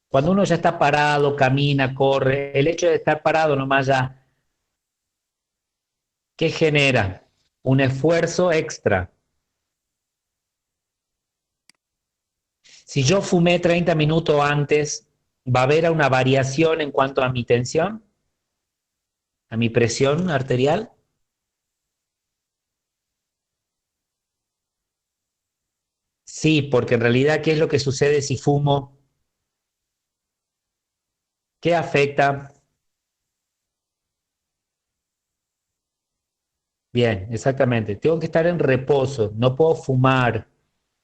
Cuando uno ya está parado, camina, corre, el hecho de estar parado nomás ya, ¿qué genera? Un esfuerzo extra. Si yo fumé 30 minutos antes, ¿va a haber una variación en cuanto a mi tensión? a mi presión arterial? Sí, porque en realidad, ¿qué es lo que sucede si fumo? ¿Qué afecta? Bien, exactamente. Tengo que estar en reposo, no puedo fumar.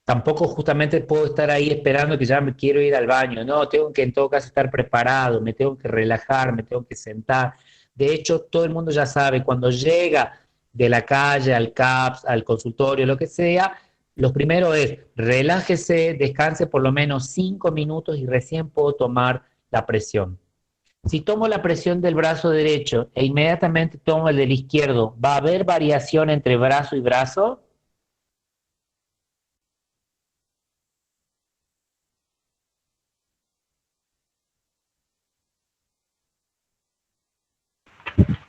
Tampoco justamente puedo estar ahí esperando que ya me quiero ir al baño. No, tengo que en todo caso estar preparado, me tengo que relajar, me tengo que sentar. De hecho, todo el mundo ya sabe, cuando llega de la calle al CAPS, al consultorio, lo que sea, lo primero es relájese, descanse por lo menos 5 minutos y recién puedo tomar la presión. Si tomo la presión del brazo derecho e inmediatamente tomo el del izquierdo, ¿va a haber variación entre brazo y brazo?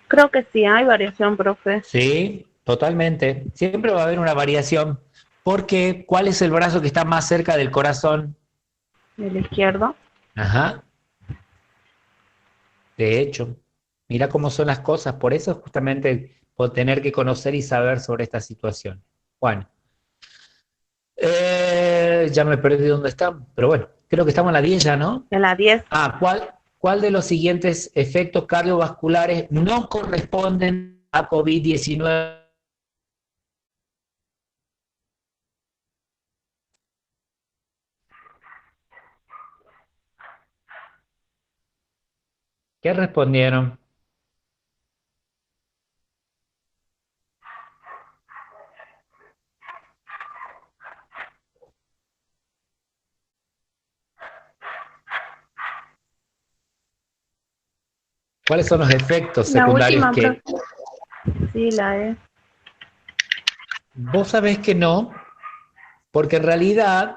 Creo que sí hay variación, profe. Sí, totalmente. Siempre va a haber una variación. Porque, ¿cuál es el brazo que está más cerca del corazón? El izquierdo. Ajá. De hecho, mira cómo son las cosas. Por eso justamente por tener que conocer y saber sobre esta situación. Bueno, ya me perdí dónde están, pero bueno, creo que estamos en la 10 ya, ¿no? En la 10. Ah, ¿cuál de los siguientes efectos cardiovasculares no corresponden a COVID-19? ¿Qué respondieron? ¿Cuáles son los efectos La secundarios última, que... profe. Sí, la E. Vos sabés que no, porque en realidad,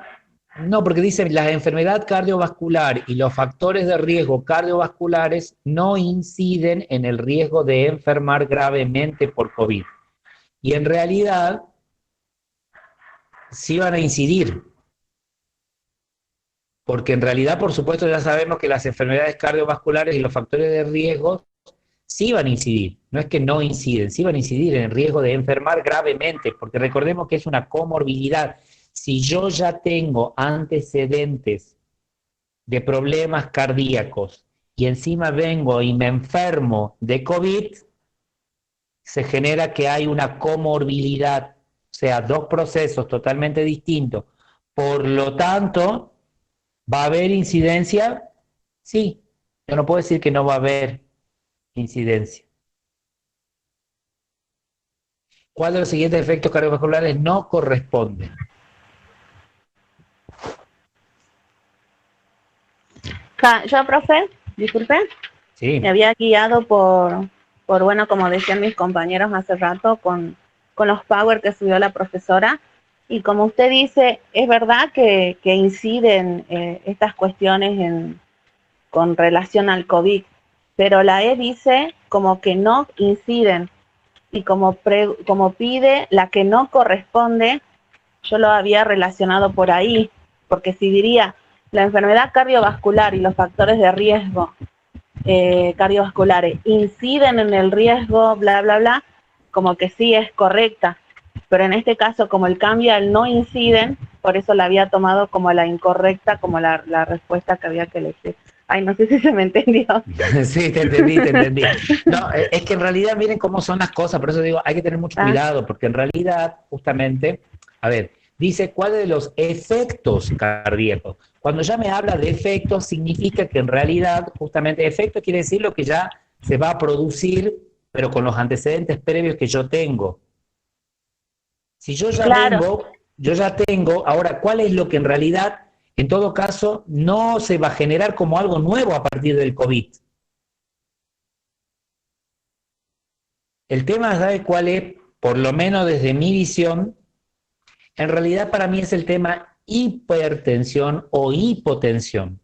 no, porque dice la enfermedad cardiovascular y los factores de riesgo cardiovasculares no inciden en el riesgo de enfermar gravemente por COVID. Y en realidad, sí van a incidir, porque en realidad, por supuesto, ya sabemos que las enfermedades cardiovasculares y los factores de riesgo sí van a incidir, no es que no inciden, sí van a incidir en el riesgo de enfermar gravemente, porque recordemos que es una comorbilidad. Si yo ya tengo antecedentes de problemas cardíacos y encima vengo y me enfermo de COVID, se genera que hay una comorbilidad, o sea, dos procesos totalmente distintos. Por lo tanto, ¿va a haber incidencia? Sí, yo no puedo decir que no va a haber incidencia. ¿Cuál de los siguientes efectos cardiovasculares no corresponde? Yo, profe, disculpe, Sí. me había guiado por, bueno, como decían mis compañeros hace rato, con los power que subió la profesora. Y como usted dice, es verdad que inciden estas cuestiones con relación al COVID, pero la E dice como que no inciden y como pide la que no corresponde, yo lo había relacionado por ahí, porque si diría la enfermedad cardiovascular y los factores de riesgo cardiovasculares inciden en el riesgo, bla, bla, bla, como que sí es correcta, pero en este caso como el cambio al no inciden, por eso la había tomado como la incorrecta, como la respuesta que había que elegir. Ay, no sé si se me entendió. Sí, te entendí, te entendí. No, es que en realidad miren cómo son las cosas, por eso digo, hay que tener mucho cuidado, porque en realidad, justamente, a ver, dice cuáles de los efectos cardíacos. Cuando ya me habla de efectos, significa que en realidad, justamente, efecto quiere decir lo que ya se va a producir, pero con los antecedentes previos que yo tengo. Si yo ya vengo, yo ya tengo, ahora, ¿cuál es lo que en realidad, en todo caso, no se va a generar como algo nuevo a partir del COVID? El tema, ¿sabe cuál es? Por lo menos desde mi visión, en realidad para mí es el tema hipertensión o hipotensión.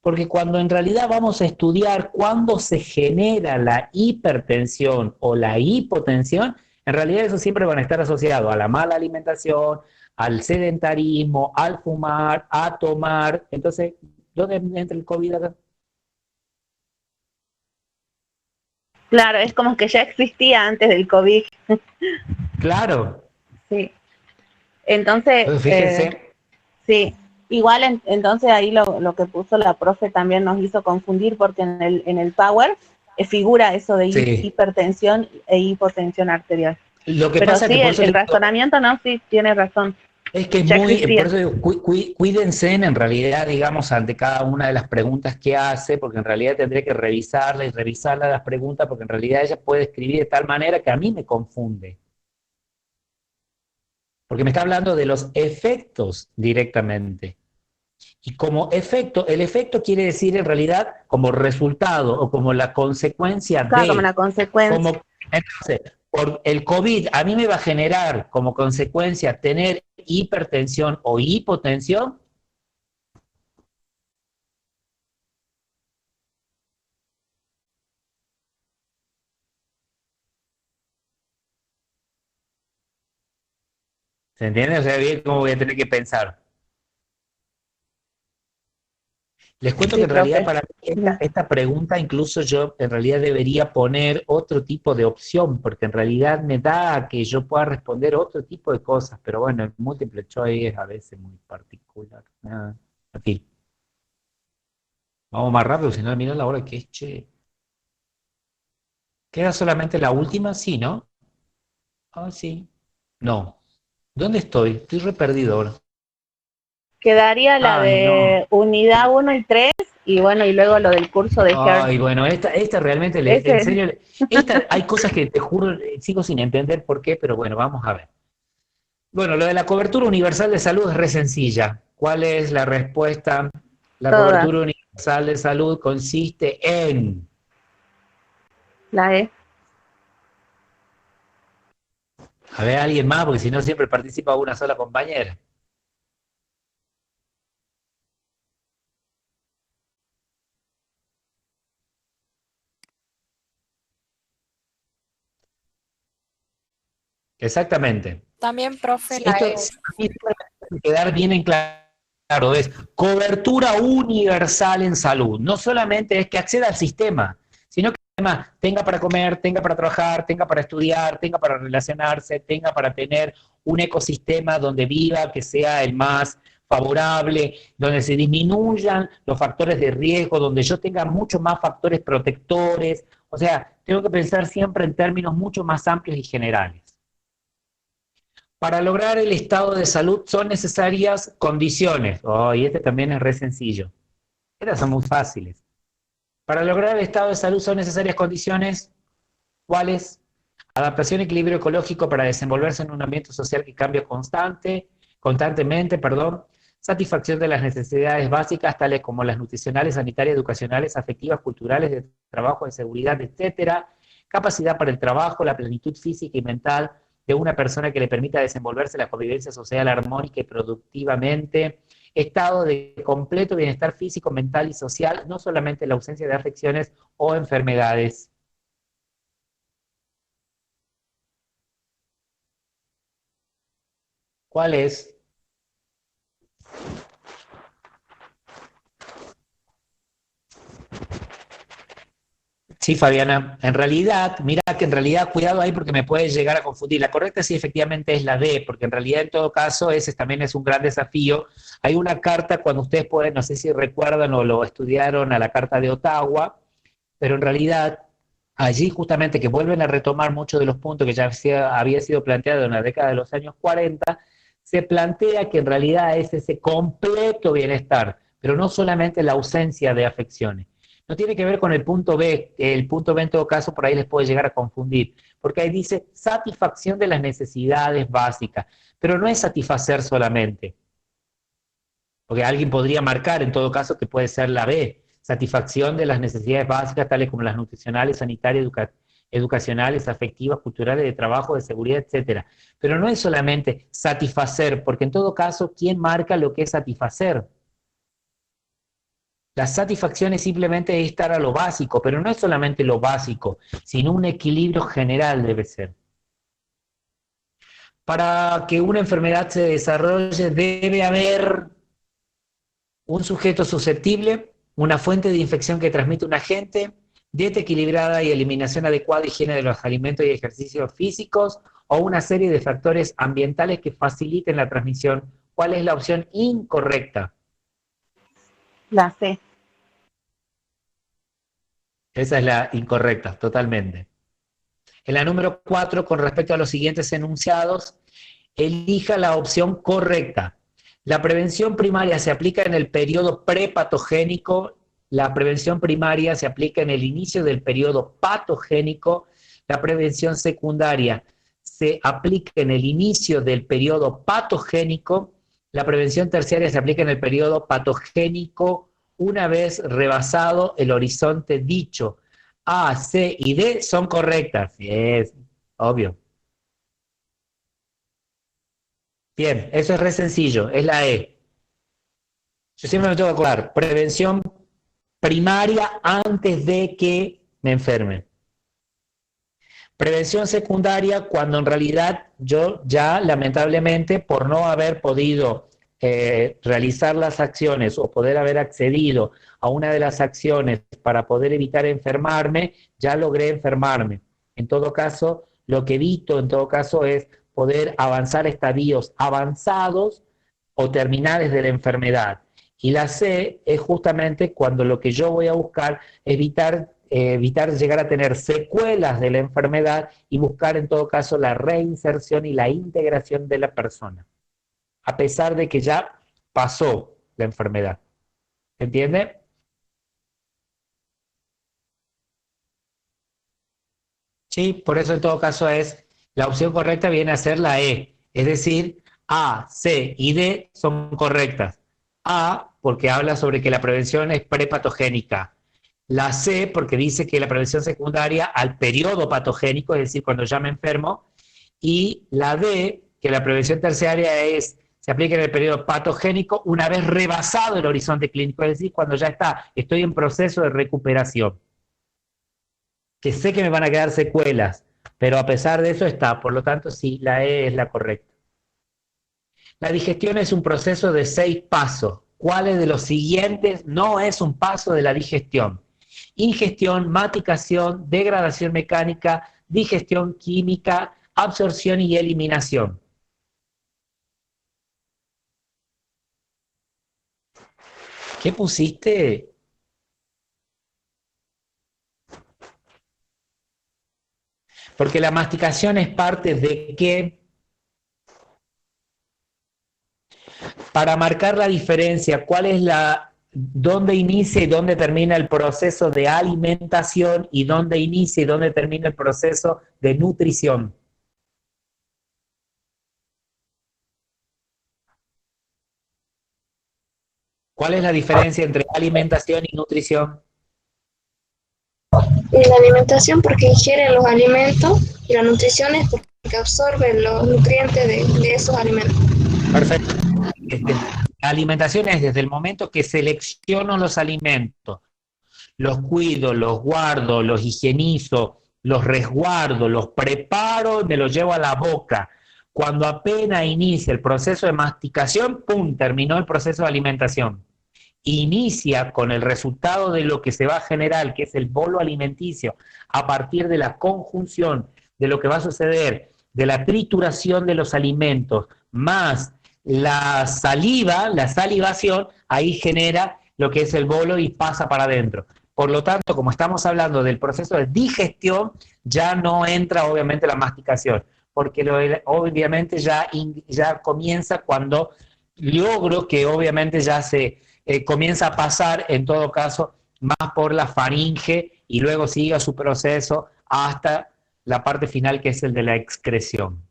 Porque cuando en realidad vamos a estudiar cuándo se genera la hipertensión o la hipotensión, en realidad eso siempre van a estar asociados a la mala alimentación, al sedentarismo, al fumar, a tomar. Entonces, ¿dónde entra el COVID acá? Claro, es como que ya existía antes del COVID. Claro. Sí. Entonces, Fíjense. sí. Igual entonces ahí lo que puso la profe también nos hizo confundir porque en el Power figura eso de Sí. hipertensión e hipotensión arterial. Lo que Pero pasa sí, que por eso el digo, razonamiento no, sí, tiene razón. es que es Ya muy, existía. por eso digo, cuídense en realidad, digamos, ante cada una de las preguntas que hace, porque en realidad tendré que revisarla y revisarla las preguntas, porque en realidad ella puede escribir de tal manera que a mí me confunde. Porque me está hablando de los efectos directamente. Y como efecto, el efecto quiere decir en realidad como resultado o como la consecuencia Claro, como de. la consecuencia. Como, entonces, por el COVID a mí me va a generar como consecuencia tener hipertensión o hipotensión. ¿Se entiende? O sea, bien cómo voy a tener que pensar. Les cuento Sí, que en realidad profe. para mí esta pregunta incluso yo en realidad debería poner otro tipo de opción, porque en realidad me da que yo pueda responder otro tipo de cosas, pero bueno, el múltiple choice es a veces muy particular. Aquí. Vamos más rápido, si no, mira la hora que es, che. ¿Queda solamente la última? Sí, ¿no? Ah, sí. No. ¿Dónde estoy? Estoy re perdido ahora. Quedaría la Ay, no. de unidad 1 y 3 y bueno, y luego lo del curso de Her. Ay, bueno, esta realmente, en serio, hay cosas que te juro, sigo sin entender por qué, pero bueno, vamos a ver. Bueno, lo de la cobertura universal de salud es re sencilla. ¿Cuál es la respuesta? La Todas. cobertura universal de salud consiste en... La E. A ver, alguien más, porque si no siempre participa una sola compañera. Exactamente. También, profe, Si la esto E. tiene que quedar bien en claro, es cobertura universal en salud. No solamente es que acceda al sistema, sino que además tenga para comer, tenga para trabajar, tenga para estudiar, tenga para relacionarse, tenga para tener un ecosistema donde viva, que sea el más favorable, donde se disminuyan los factores de riesgo, donde yo tenga muchos más factores protectores. O sea, tengo que pensar siempre en términos mucho más amplios y generales. Para lograr el estado de salud son necesarias condiciones. Oh, y este también es re sencillo. Estas son muy fáciles. Para lograr el estado de salud son necesarias condiciones. ¿Cuáles? Adaptación y equilibrio ecológico para desenvolverse en un ambiente social que cambia constantemente. Satisfacción de las necesidades básicas, tales como las nutricionales, sanitarias, educacionales, afectivas, culturales, de trabajo, de seguridad, etcétera. Capacidad para el trabajo, la plenitud física y mental de una persona que le permita desenvolverse la convivencia social armónica y productivamente, estado de completo bienestar físico, mental y social, no solamente la ausencia de afecciones o enfermedades. ¿Cuál es? Sí, Fabiana, en realidad, mira que en realidad, cuidado ahí porque me puede llegar a confundir. La correcta sí efectivamente es la D, porque en realidad en todo caso ese también es un gran desafío. Hay una carta cuando ustedes pueden, no sé si recuerdan o lo estudiaron a la carta de Ottawa, pero en realidad allí justamente que vuelven a retomar muchos de los puntos que ya había sido planteado en la década de los años 40, se plantea que en realidad es ese completo bienestar, pero no solamente la ausencia de afecciones. No tiene que ver con el punto B en todo caso por ahí les puede llegar a confundir, porque ahí dice satisfacción de las necesidades básicas, pero no es satisfacer solamente, porque alguien podría marcar en todo caso que puede ser la B, satisfacción de las necesidades básicas tales como las nutricionales, sanitarias, educacionales, afectivas, culturales, de trabajo, de seguridad, etcétera. Pero no es solamente satisfacer, porque en todo caso, ¿quién marca lo que es satisfacer? La satisfacción es simplemente estar a lo básico, pero no es solamente lo básico, sino un equilibrio general debe ser. Para que una enfermedad se desarrolle debe haber un sujeto susceptible, una fuente de infección que transmite un agente, dieta equilibrada y eliminación adecuada, higiene de los alimentos y ejercicios físicos, o una serie de factores ambientales que faciliten la transmisión. ¿Cuál es la opción incorrecta? La C. Esa es la incorrecta, totalmente. En la número 4, con respecto a los siguientes enunciados, elija la opción correcta. La prevención primaria se aplica en el periodo prepatogénico, la prevención primaria se aplica en el inicio del periodo patogénico, la prevención secundaria se aplica en el inicio del periodo patogénico, la prevención terciaria se aplica en el periodo patogénico una vez rebasado el horizonte dicho. A, C y D son correctas. Sí, es obvio. Bien, eso es re sencillo, es la E. Yo siempre me tengo que acordar, prevención primaria antes de que me enferme. Prevención secundaria cuando en realidad yo ya lamentablemente por no haber podido realizar las acciones o poder haber accedido a una de las acciones para poder evitar enfermarme, ya logré enfermarme. En todo caso, lo que evito en todo caso es poder avanzar estadios avanzados o terminales de la enfermedad. Y la C es justamente cuando lo que yo voy a buscar es evitar llegar a tener secuelas de la enfermedad y buscar en todo caso la reinserción y la integración de la persona, a pesar de que ya pasó la enfermedad. ¿Entiende? Sí, por eso en todo caso la opción correcta viene a ser la E, es decir, A, C y D son correctas. A, porque habla sobre que la prevención es prepatogénica. La C, porque dice que la prevención secundaria al periodo patogénico, es decir, cuando ya me enfermo. Y la D, que la prevención terciaria se aplica en el periodo patogénico una vez rebasado el horizonte clínico, es decir, cuando ya estoy en proceso de recuperación. Que sé que me van a quedar secuelas, pero a pesar de eso está, por lo tanto sí, la E es la correcta. La digestión es un proceso de 6 pasos. ¿Cuáles de los siguientes no es un paso de la digestión? Ingestión, masticación, degradación mecánica, digestión química, absorción y eliminación. ¿Qué pusiste? Porque la masticación es parte de qué. Para marcar la diferencia, dónde inicia y dónde termina el proceso de alimentación y dónde inicia y dónde termina el proceso de nutrición. ¿Cuál es la diferencia entre alimentación y nutrición? La alimentación porque ingiere los alimentos y la nutrición es porque absorbe los nutrientes de esos alimentos. Perfecto. La alimentación es desde el momento que selecciono los alimentos, los cuido, los guardo, los higienizo, los resguardo, los preparo y me los llevo a la boca. Cuando apenas inicia el proceso de masticación, ¡pum!, terminó el proceso de alimentación. Inicia con el resultado de lo que se va a generar, que es el bolo alimenticio, a partir de la conjunción de lo que va a suceder, de la trituración de los alimentos, más la saliva, la salivación, ahí genera lo que es el bolo y pasa para adentro. Por lo tanto, como estamos hablando del proceso de digestión, ya no entra obviamente la masticación, porque obviamente ya comienza cuando logro que obviamente ya se comienza a pasar, en todo caso, más por la faringe y luego sigue su proceso hasta la parte final que es el de la excreción.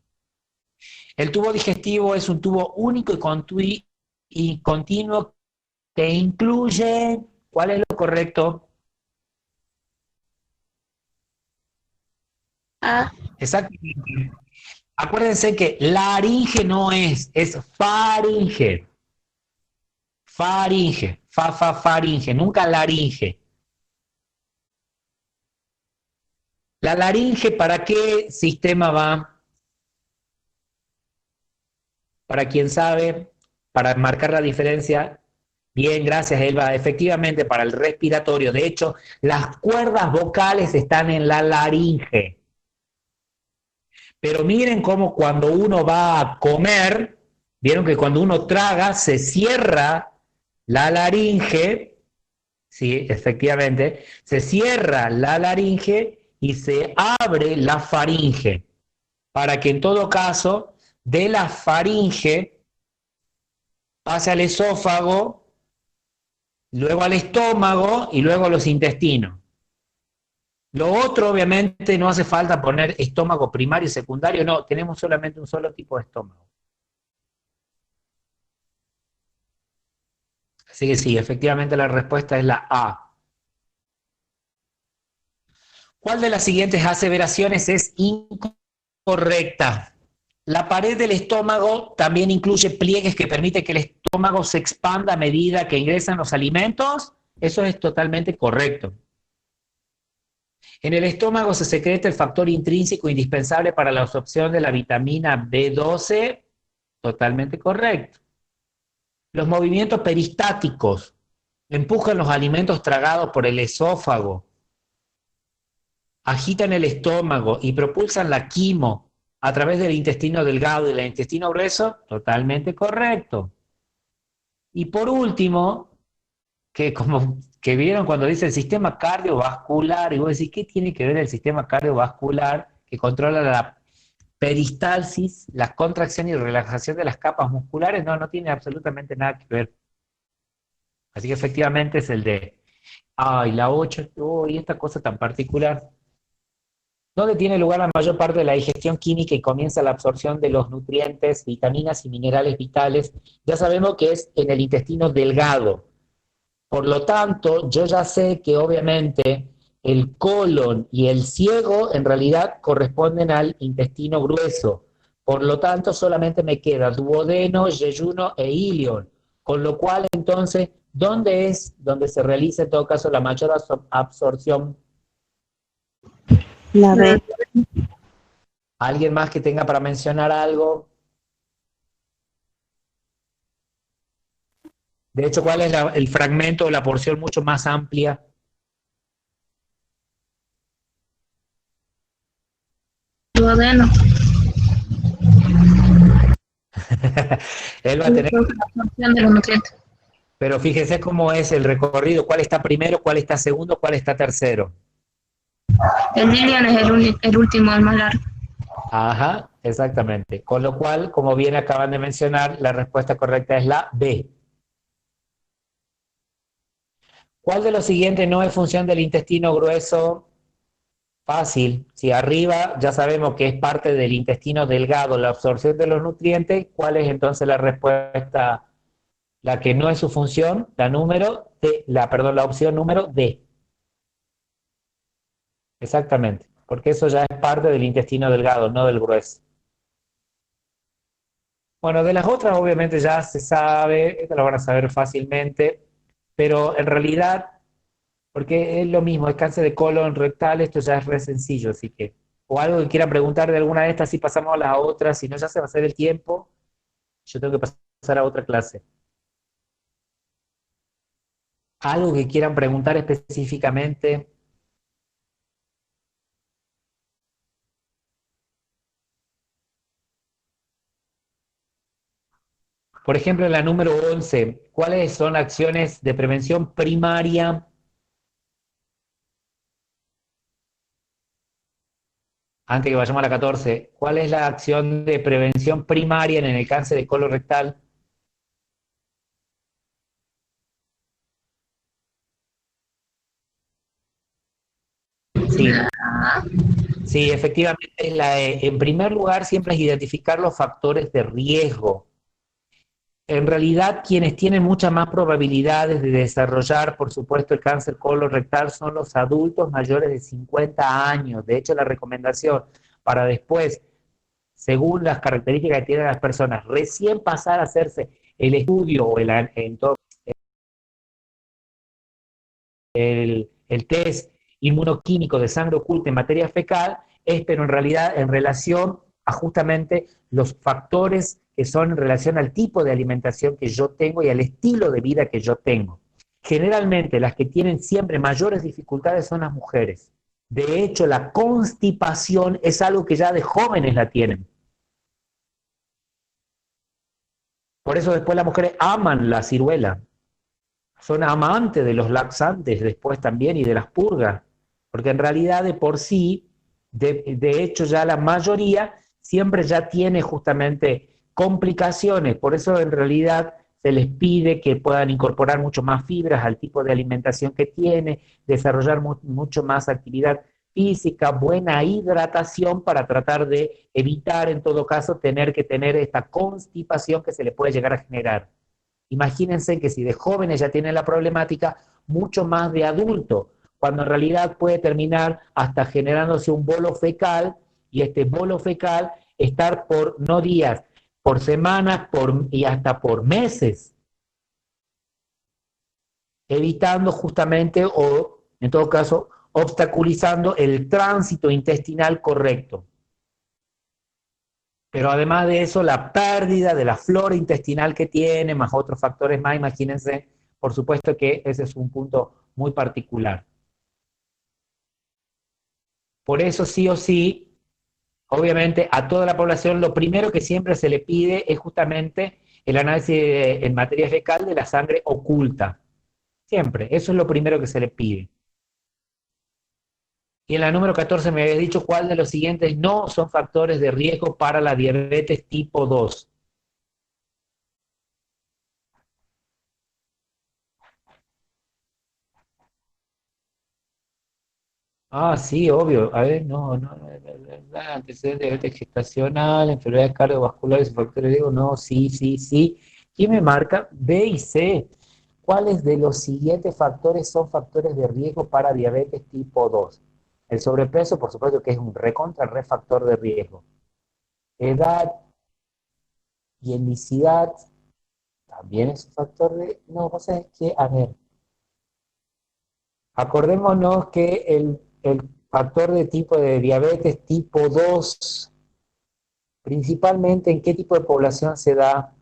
El tubo digestivo es un tubo único y continuo que incluye, ¿cuál es lo correcto? A. Exactamente. Acuérdense que laringe no es faringe. Faringe, faringe, nunca laringe. ¿La laringe para qué sistema va? Para quien sabe, para marcar la diferencia, Bien, gracias, Elba. Efectivamente, para el respiratorio. De hecho, las cuerdas vocales están en la laringe. Pero miren cómo cuando uno va a comer, vieron que cuando uno traga se cierra la laringe, sí, efectivamente, se cierra la laringe y se abre la faringe, para que en todo caso de la faringe pase al esófago, luego al estómago y luego a los intestinos. Lo otro, obviamente, no hace falta poner estómago primario y secundario, no, tenemos solamente un solo tipo de estómago. Así que sí, efectivamente la respuesta es la A. ¿Cuál de las siguientes aseveraciones es incorrecta? La pared del estómago también incluye pliegues que permiten que el estómago se expanda a medida que ingresan los alimentos. Eso es totalmente correcto. En el estómago se secreta el factor intrínseco indispensable para la absorción de la vitamina B12. Totalmente correcto. Los movimientos peristáticos empujan los alimentos tragados por el esófago, agitan el estómago y propulsan la quimo a través del intestino delgado y el intestino grueso. Totalmente correcto. Y por último, que como que vieron cuando dice el sistema cardiovascular, y vos decís, ¿qué tiene que ver el sistema cardiovascular que controla la peristalsis, la contracción y relajación de las capas musculares? No, no tiene absolutamente nada que ver. Así que efectivamente es el de, ay, la 8, y esta cosa tan particular. ¿Dónde tiene lugar la mayor parte de la digestión química y comienza la absorción de los nutrientes, vitaminas y minerales vitales? Ya sabemos que es en el intestino delgado. Por lo tanto, yo ya sé que obviamente el colon y el ciego en realidad corresponden al intestino grueso. Por lo tanto, solamente me queda duodeno, yeyuno e ilion. Con lo cual, entonces, ¿dónde es donde se realiza en todo caso la mayor absorción? La B. ¿Alguien más que tenga para mencionar algo? De hecho, ¿cuál es el fragmento o la porción mucho más amplia? Duodeno. Él va a tener... La absorción de los nutrientes. Pero fíjese cómo es el recorrido, cuál está primero, cuál está segundo, cuál está tercero. El ilion es el último, el más largo. Ajá, exactamente. Con lo cual, como bien acaban de mencionar, la respuesta correcta es la B. ¿Cuál de los siguientes no es función del intestino grueso? Fácil. Si arriba ya sabemos que es parte del intestino delgado la absorción de los nutrientes, ¿cuál es entonces la respuesta? La que no es su función, la opción número D. Exactamente, porque eso ya es parte del intestino delgado, no del grueso. Bueno, de las otras obviamente ya se sabe, esto lo van a saber fácilmente, pero en realidad, porque es lo mismo, es cáncer de colon rectal, esto ya es re sencillo, así que, o algo que quieran preguntar de alguna de estas, si pasamos a la otra, si no ya se va a hacer el tiempo, yo tengo que pasar a otra clase. Algo que quieran preguntar específicamente. Por ejemplo, en la número 11, ¿cuáles son acciones de prevención primaria? Antes que vayamos a la 14, ¿cuál es la acción de prevención primaria en el cáncer de colon rectal? Sí, sí, efectivamente es la E. En primer lugar, siempre es identificar los factores de riesgo. En realidad, quienes tienen muchas más probabilidades de desarrollar, por supuesto, el cáncer colorectal son los adultos mayores de 50 años. De hecho, la recomendación para después, según las características que tienen las personas, recién pasar a hacerse el estudio o el test inmunoquímico de sangre oculta en materia fecal, es, pero en realidad, en relación a justamente los factores que son en relación al tipo de alimentación que yo tengo y al estilo de vida que yo tengo. Generalmente las que tienen siempre mayores dificultades son las mujeres. De hecho, la constipación es algo que ya de jóvenes la tienen. Por eso después las mujeres aman la ciruela. Son amantes de los laxantes después también y de las purgas. Porque en realidad de por sí, de hecho ya la mayoría siempre ya tiene justamente complicaciones. Por eso en realidad se les pide que puedan incorporar mucho más fibras al tipo de alimentación que tiene, desarrollar mucho más actividad física, buena hidratación para tratar de evitar en todo caso tener que tener esta constipación que se le puede llegar a generar. Imagínense que si de jóvenes ya tienen la problemática, mucho más de adulto, cuando en realidad puede terminar hasta generándose un bolo fecal, y este bolo fecal estar por no días, por semanas y hasta por meses, evitando justamente o en todo caso obstaculizando el tránsito intestinal correcto. Pero además de eso, la pérdida de la flora intestinal que tiene, más otros factores más, imagínense, por supuesto que ese es un punto muy particular. Por eso sí o sí, obviamente a toda la población lo primero que siempre se le pide es justamente el análisis en materia fecal de la sangre oculta. Siempre, eso es lo primero que se le pide. Y en la número 14 me había dicho cuál de los siguientes no son factores de riesgo para la diabetes tipo 2. Ah, sí, obvio. A ver, antecedentes de diabetes gestacional, enfermedades cardiovasculares y factores de riesgo, no, sí, sí, sí. ¿Quién me marca? B y C. ¿Cuáles de los siguientes factores son factores de riesgo para diabetes tipo 2? El sobrepeso, por supuesto que es un re factor de riesgo. Edad y etnicidad también es un factor de... No, vos sabés que, a ver, acordémonos que el factor de tipo de diabetes tipo 2, principalmente en qué tipo de población se da,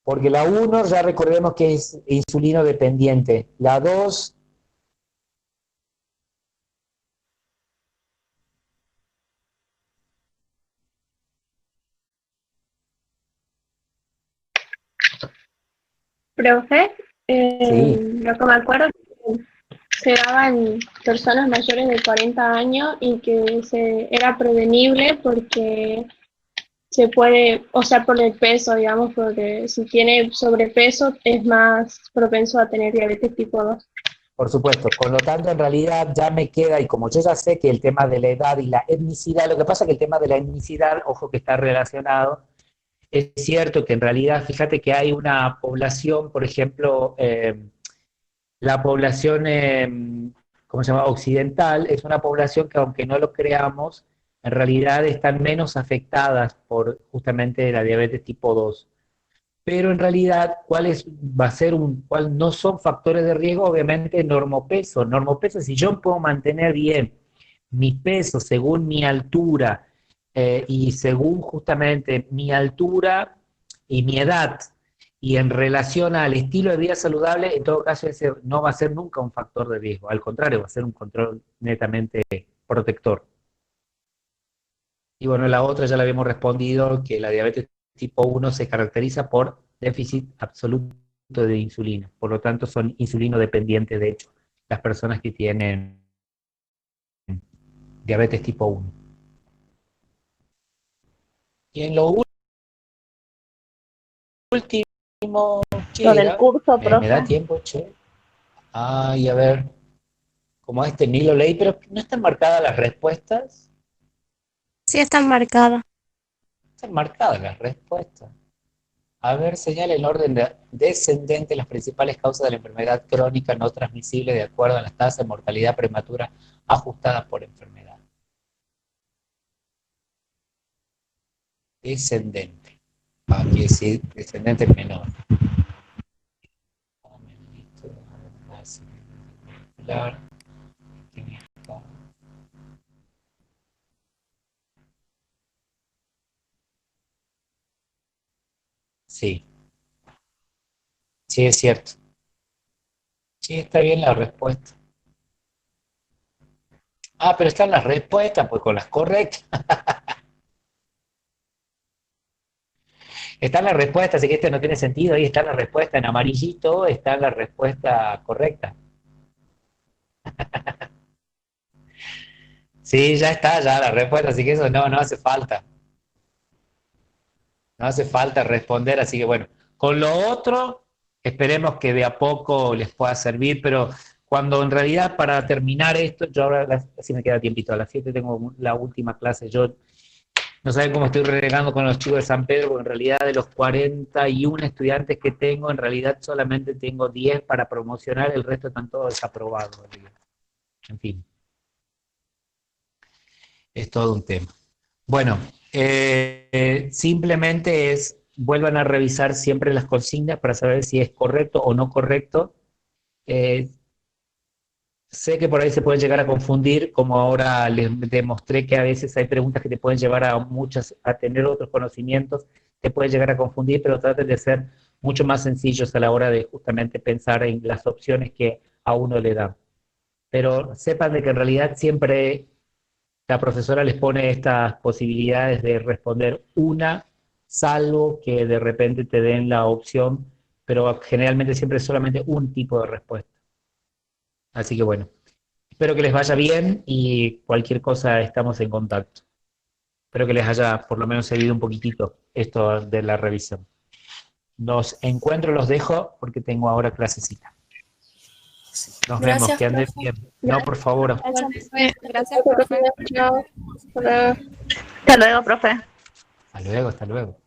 porque la 1 ya recordemos que es insulino dependiente, la 2, Profe, sí, lo que me acuerdo se daba en personas mayores de 40 años y que era prevenible porque se puede, o sea, por el peso, digamos, porque si tiene sobrepeso es más propenso a tener diabetes tipo 2. por supuesto. Por lo tanto, en realidad ya me queda, y como yo ya sé que el tema de la edad y la etnicidad, lo que pasa es que el tema de la etnicidad, ojo que está relacionado, es cierto que en realidad, fíjate que hay una población, por ejemplo, la población, ¿cómo se llama? Occidental, es una población que aunque no lo creamos, en realidad están menos afectadas por justamente la diabetes tipo 2. Pero en realidad, ¿cuál no son factores de riesgo? Obviamente, normopeso. Normopeso, si yo puedo mantener bien mi peso según mi altura y según justamente mi altura y mi edad, y en relación al estilo de vida saludable, en todo caso ese no va a ser nunca un factor de riesgo, al contrario, va a ser un control netamente protector. Y bueno, la otra ya la habíamos respondido, que la diabetes tipo 1 se caracteriza por déficit absoluto de insulina, por lo tanto son insulino dependientes, de hecho, las personas que tienen diabetes tipo 1. Y en lo último, Lo ¿qué del era? curso, ¿Me da profe. tiempo, che? Ay, a ver, como ni lo leí, pero no están marcadas las respuestas. Sí, están marcadas. Están marcadas las respuestas. A ver, señala en orden descendente las principales causas de la enfermedad crónica no transmisible de acuerdo a las tasas de mortalidad prematura ajustadas por enfermedad. Descendente. Aquí decir descendente menor. Sí, sí es cierto. Sí, está bien la respuesta. Ah, pero están las respuestas, pues con las correctas. Están las respuestas, así que este no tiene sentido. Ahí está la respuesta en amarillito, está la respuesta correcta. Sí, ya está, ya la respuesta, así que eso no hace falta. No hace falta responder, así que bueno, con lo otro, esperemos que de a poco les pueda servir, pero cuando en realidad para terminar esto, yo ahora así me queda tiempito, a las 7 tengo la última clase, yo no saben cómo estoy renegando con los chicos de San Pedro, porque en realidad de los 41 estudiantes que tengo, en realidad solamente tengo 10 para promocionar, el resto están todos desaprobados. En fin, es todo un tema. Bueno, simplemente vuelvan a revisar siempre las consignas para saber si es correcto o no correcto. Sé que por ahí se pueden llegar a confundir, como ahora les demostré que a veces hay preguntas que te pueden llevar a tener otros conocimientos, te pueden llegar a confundir, pero traten de ser mucho más sencillos a la hora de justamente pensar en las opciones que a uno le dan. Pero sepan de que en realidad siempre la profesora les pone estas posibilidades de responder una, salvo que de repente te den la opción, pero generalmente siempre es solamente un tipo de respuesta. Así que bueno, espero que les vaya bien y cualquier cosa estamos en contacto. Espero que les haya por lo menos servido un poquitito esto de la revisión. Los encuentro, los dejo porque tengo ahora clasecita. Nos vemos, que anden bien. No, por favor. Gracias, profe. Chao. Hola. Hasta luego, profe. Hasta luego, hasta luego.